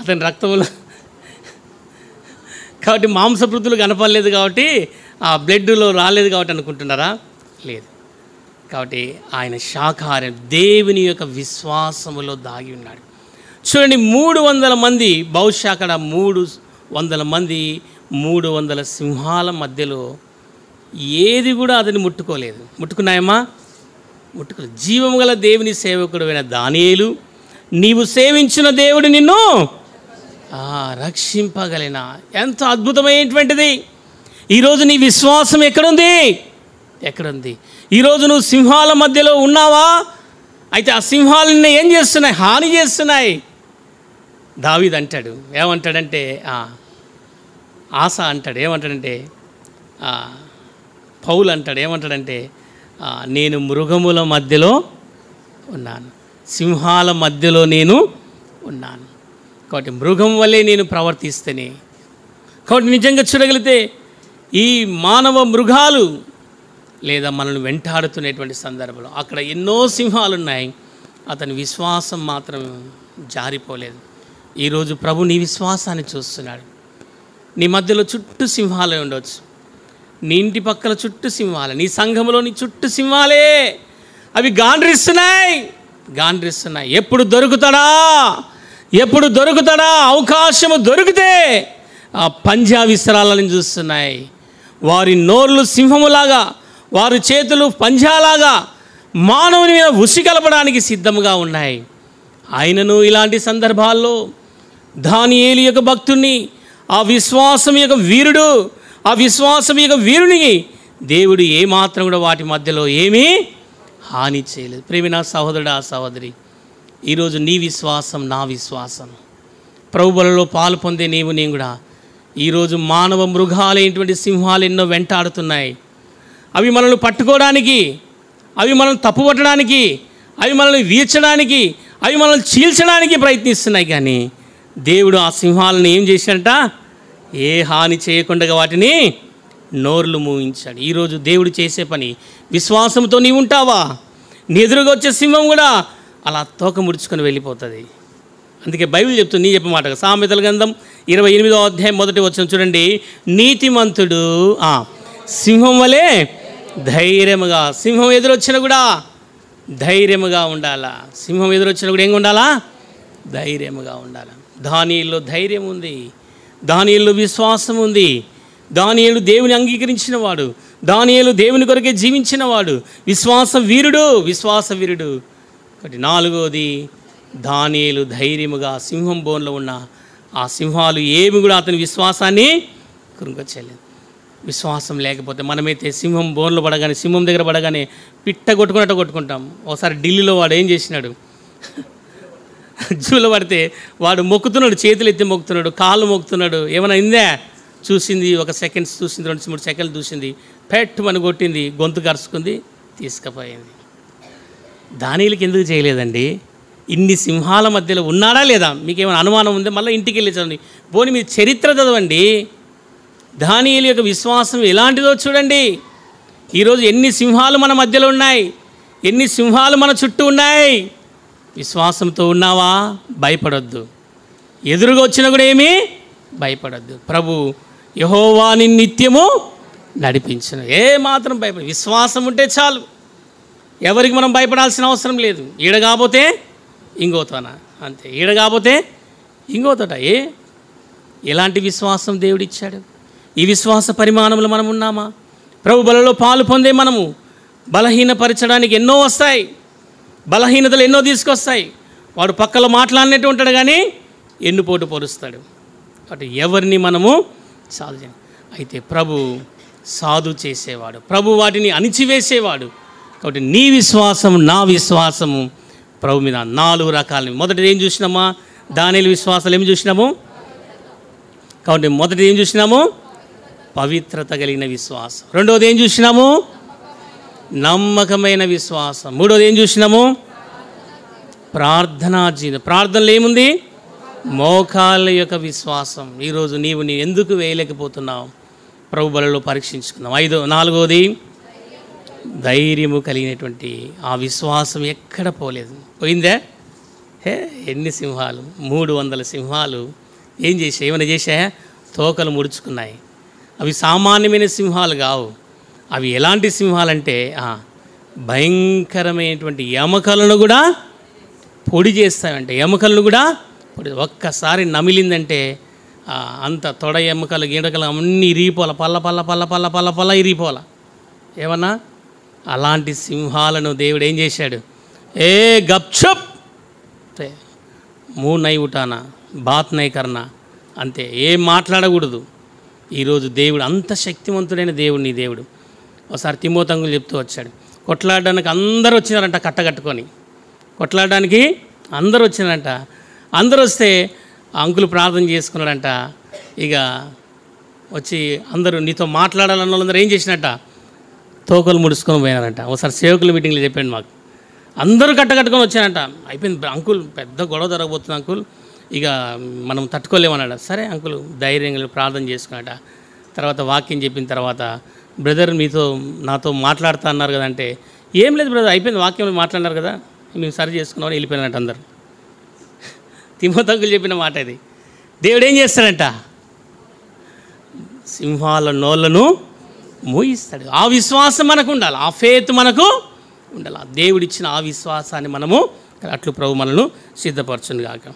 అతని రక్తంలో కాబట్టి మాంసకృతులు కనపడలేదు కాబట్టి, ఆ బ్లడ్లో రాలేదు కాబట్టి అనుకుంటున్నారా? లేదు. కాబట్టి ఆయన శాకాహారం, దేవుని యొక్క విశ్వాసములో దాగి ఉన్నాడు. చూడండి, 300 మంది, బహుశా అక్కడ 300 మంది 300 సింహాల మధ్యలో ఏది కూడా అతన్ని ముట్టుకోలేదు. ముట్టుకున్నాయమ్మా? ముట్టుకోలేదు. జీవము గల దేవుని సేవకుడైన దానియేలు, నీవు సేవించిన దేవుడు నిన్ను రక్షింపగలిగిన. ఎంత అద్భుతమైనటువంటిది! ఈరోజు నీ విశ్వాసం ఎక్కడుంది? ఈరోజు నువ్వు సింహాల మధ్యలో ఉన్నావా? అయితే ఆ సింహాలు నిన్ను ఏం చేస్తున్నాయి? హాని చేస్తున్నాయి. దావీదు అంటాడు, ఏమంటాడంటే ఆస అంటాడు, ఏమంటాడంటే పౌలు అంటాడు, ఏమంటాడంటే నేను మృగముల మధ్యలో ఉన్నాను, సింహాల మధ్యలో నేను ఉన్నాను. కాబట్టి మృగం వల్లే నేను ప్రవర్తిస్తేనే. కాబట్టి నిజంగా చూడగలిగితే ఈ మానవ మృగాలు లేదా మనల్ని వెంటాడుతున్నటువంటి సందర్భంలో అక్కడ ఎన్నో సింహాలు ఉన్నాయి, అతని విశ్వాసం మాత్రం జారిపోలేదు. ఈరోజు ప్రభు నీ విశ్వాసాన్ని చూస్తున్నాడు. నీ మధ్యలో చుట్టూ సింహాలే ఉండవచ్చు, నీ ఇంటి పక్కల చుట్టూ సింహాలే, నీ సంఘంలో నీ చుట్టూ సింహాలే. అవి గాండ్రిస్తున్నాయి. ఎప్పుడు దొరుకుతాడా అవకాశము దొరికితే ఆ పంజా విసరాలని చూస్తున్నాయి. వారి నోర్లు సింహములాగా, వారి చేతులు పంజాలాగా మానవుని మీద ఉసి కలపడానికి సిద్ధంగా ఉన్నాయి. ఆయనను ఇలాంటి సందర్భాల్లో దానియేలు యొక్క భక్తుని, ఆ విశ్వాసం యొక్క వీరుని దేవుడు ఏమాత్రం కూడా వాటి మధ్యలో ఏమీ హాని చేయలేదు. ప్రేమిన సహోదరుడా, సహోదరి, ఈరోజు నీ విశ్వాసం, నా విశ్వాసం, ప్రభువులలో పాలు పొందే నేను కూడా ఈరోజు మానవ మృగాలైనటువంటి సింహాలు ఎన్నో వెంటాడుతున్నాయి. అవి మనల్ని పట్టుకోవడానికి, అవి మనల్ని తప్పుపట్టడానికి, అవి మనల్ని వీర్చడానికి, అవి మనల్ని చీల్చడానికి ప్రయత్నిస్తున్నాయి. కానీ దేవుడు ఆ సింహాలను ఏం చేశాడంట? ఏ హాని చేయకుండా వాటిని నోర్లు మూయించాడు. ఈరోజు దేవుడు చేసే పని విశ్వాసంతో నీవు ఉంటావా? నీ ఎదురుగా వచ్చే సింహం కూడా అలా తోక ముడుచుకొని వెళ్ళిపోతుంది. అందుకే బైబిల్ చెప్తుంది, నీ చెప్పే మాట. సామెతల గ్రంథం 28వ అధ్యాయం 1వ వచనం చూడండి. నీతిమంతుడు సింహం వలె ధైర్యముగా, సింహం ఎదురొచ్చినా కూడా ధైర్యముగా ఉండాలా. సింహం ఎదురొచ్చినా కూడా ఏం ఉండాలా? ధైర్యముగా ఉండాలి. దానియేలులో ధైర్యం ఉంది, దానియేలులో విశ్వాసం ఉంది. దానియేలు దేవుని అంగీకరించిన వాడు, దానియేలు దేవుని కొరకే జీవించిన వాడు, విశ్వాస వీరుడు. కాబట్టి 4వది, దానియేలు ధైర్యముగా సింహం బోన్లో ఉన్న ఆ సింహాలు ఏమి కూడా అతని విశ్వాసాన్ని కృంగచేయలేదు. విశ్వాసం లేకపోతే మనమైతే సింహం బోన్లో పడగానే, సింహం దగ్గర పడగానే పిట్ట కొట్టుకున్నట్టు కొట్టుకుంటాం. ఒకసారి ఢిల్లీలో వాడు ఏం చేసినాడు? జూలు పడితే వాడు మొక్కుతున్నాడు, చేతులు ఎత్తి మొక్కుతున్నాడు, కాళ్ళు మొక్కుతున్నాడు. ఏమైనా అయిందా? చూసింది, ఒక సెకండ్స్ చూసింది, 2-3 సెకండ్లు చూసింది, పెట్టుమని కొట్టింది, గొంతు కరుచుకుంది, తీసుకుపోయింది. దానియేలుకి ఎందుకు చేయలేదండి? ఇన్ని సింహాల మధ్యలో ఉన్నాడా లేదా? మీకేమైనా అనుమానం ఉందా? మళ్ళీ ఇంటికి వెళ్ళి చదవండి, పోనీ మీ చరిత్ర చదవండి. దానియేలు యొక్క విశ్వాసం ఎలాంటిదో చూడండి. ఈరోజు ఎన్ని సింహాలు మన మధ్యలో ఉన్నాయి, ఎన్ని సింహాలు మన చుట్టూ ఉన్నాయి. విశ్వాసంతో ఉన్నావా? భయపడొద్దు. ఎదురుగా వచ్చినా కూడా ఏమీ భయపడొద్దు. ప్రభు యెహోవా నిన్ను నిత్యము నడిపించును. ఏ మాత్రం భయపడ, విశ్వాసం ఉంటే చాలు. ఎవరికి మనం భయపడాల్సిన అవసరం లేదు. ఈడ కాకపోతే ఇంకోతోన, అంతే. ఈడ కాకపోతే ఇంకోతోట. ఎలాంటి విశ్వాసం దేవుడిచ్చాడు? ఈ విశ్వాస పరిమాణంలో మనం ఉన్నామా? ప్రభు బలలో పాలు పొందే మనము బలహీనపరచడానికి ఎన్నో వస్తాయి, బలహీనతలు ఎన్నో తీసుకొస్తాయి. వాడు పక్కలో మాట్లాడినట్టు ఉంటాడు కానీ ఎన్నుపోటు పొరుస్తాడు. కాబట్టి ఎవరిని మనము సాధు చేయాలి. అయితే ప్రభు సాధు చేసేవాడు, ప్రభు వాటిని అణిచివేసేవాడు. కాబట్టి నీ విశ్వాసం, నా విశ్వాసము ప్రభు మీద 4 రకాలు. మొదటిది ఏం చూసినామా? దానియేలు విశ్వాసాలు ఏం చూసినాము? కాబట్టి మొదటిది ఏం చూసినాము? పవిత్రత కలిగిన విశ్వాసం. రెండవది ఏం చూసినాము? నమ్మకమైన విశ్వాసం. మూడవది ఏం చూసినాము? ప్రార్థనా జీవితం. ప్రార్థనలో ఏముంది? మోకాళ్ళ యొక్క విశ్వాసం. ఈరోజు నీవు ఎందుకు వేయలేకపోతున్నావు? ప్రభు బలలో పరీక్షించుకుందాం. నాలుగవది ధైర్యము కలిగినటువంటి ఆ విశ్వాసం ఎక్కడ పోలేదు. పోయిందే? ఎన్ని సింహాలు, 300 సింహాలు ఏం చేశాయి? ఏమైనా చేశాయా? తోకలు ముడుచుకున్నాయి. అవి సామాన్యమైన సింహాలు కావు. అవి ఎలాంటి సింహాలంటే భయంకరమైనటువంటి ఎముకలను కూడా పొడి చేస్తాయంటే. ఎముకలను కూడా పొడి, ఒక్కసారి నమిలిందంటే అంత తొడ ఎముకలు గిడకలు అన్నీ ఇరిగిపోల, పల్ల పల్ల పల్ల పల్ల పల్ల పల్ల ఇరిగిపోల. ఏమన్నా అలాంటి సింహాలను దేవుడు ఏం చేశాడు? గప్చుప్ ముँह नहीं उठाना, బాత్ नहीं करना, అంతే. ఏం మాట్లాడకూడదు. ఈరోజు దేవుడు అంత శక్తివంతుడైన దేవుడు, నీ దేవుడు. ఒకసారి తిమోతి అంకుల్ చెప్తూ వచ్చాడు, కొట్లాడడానికి అందరూ వచ్చినారంట, కట్టకట్టుకొని కొట్లాడడానికి అందరూ వచ్చినారంట. అందరూ వస్తే అంకులు ప్రార్థన చేసుకున్నాడంట. ఇక వచ్చి అందరూ నీతో మాట్లాడాలన్న వాళ్ళందరూ ఏం చేసినట్ట? తోకలు ముడుచుకొని పోయినారంట. ఒకసారి సేవకుల మీటింగ్లో చెప్పాడు మాకు. అందరూ కట్టకట్టుకొని వచ్చారంట. అయిపోయింది అంకుల్, పెద్ద గొడవ జరగబోతుంది అంకుల్, ఇక మనం తట్టుకోలేమన్నాడు. సరే అంకుల్ ధైర్యంగా ప్రార్థన చేసుకున్నాట. తర్వాత వాక్యం చెప్పిన తర్వాత, బ్రదర్ నాతో మాట్లాడుతా అన్నారు కదా అంటే, ఏం లేదు బ్రదర్, అయిపోయింది, వాక్యం మాట్లాడినారు కదా, మేము సరి చేసుకున్నామని వెళ్ళిపోయినట్టు అందరు. తిమోతి అంకుల్ చెప్పిన మాట ఇది. దేవుడు ఏం చేస్తాడంట? సింహాల నోళ్ళను మూయిస్తాడు. ఆ విశ్వాసం మనకు ఉండాలి, ఆ ఫేత్ మనకు ఉండాలి. దేవుడిచ్చిన ఆ విశ్వాసాన్ని మనము అట్లు ప్రభు మనను సిద్ధపరచును గాక.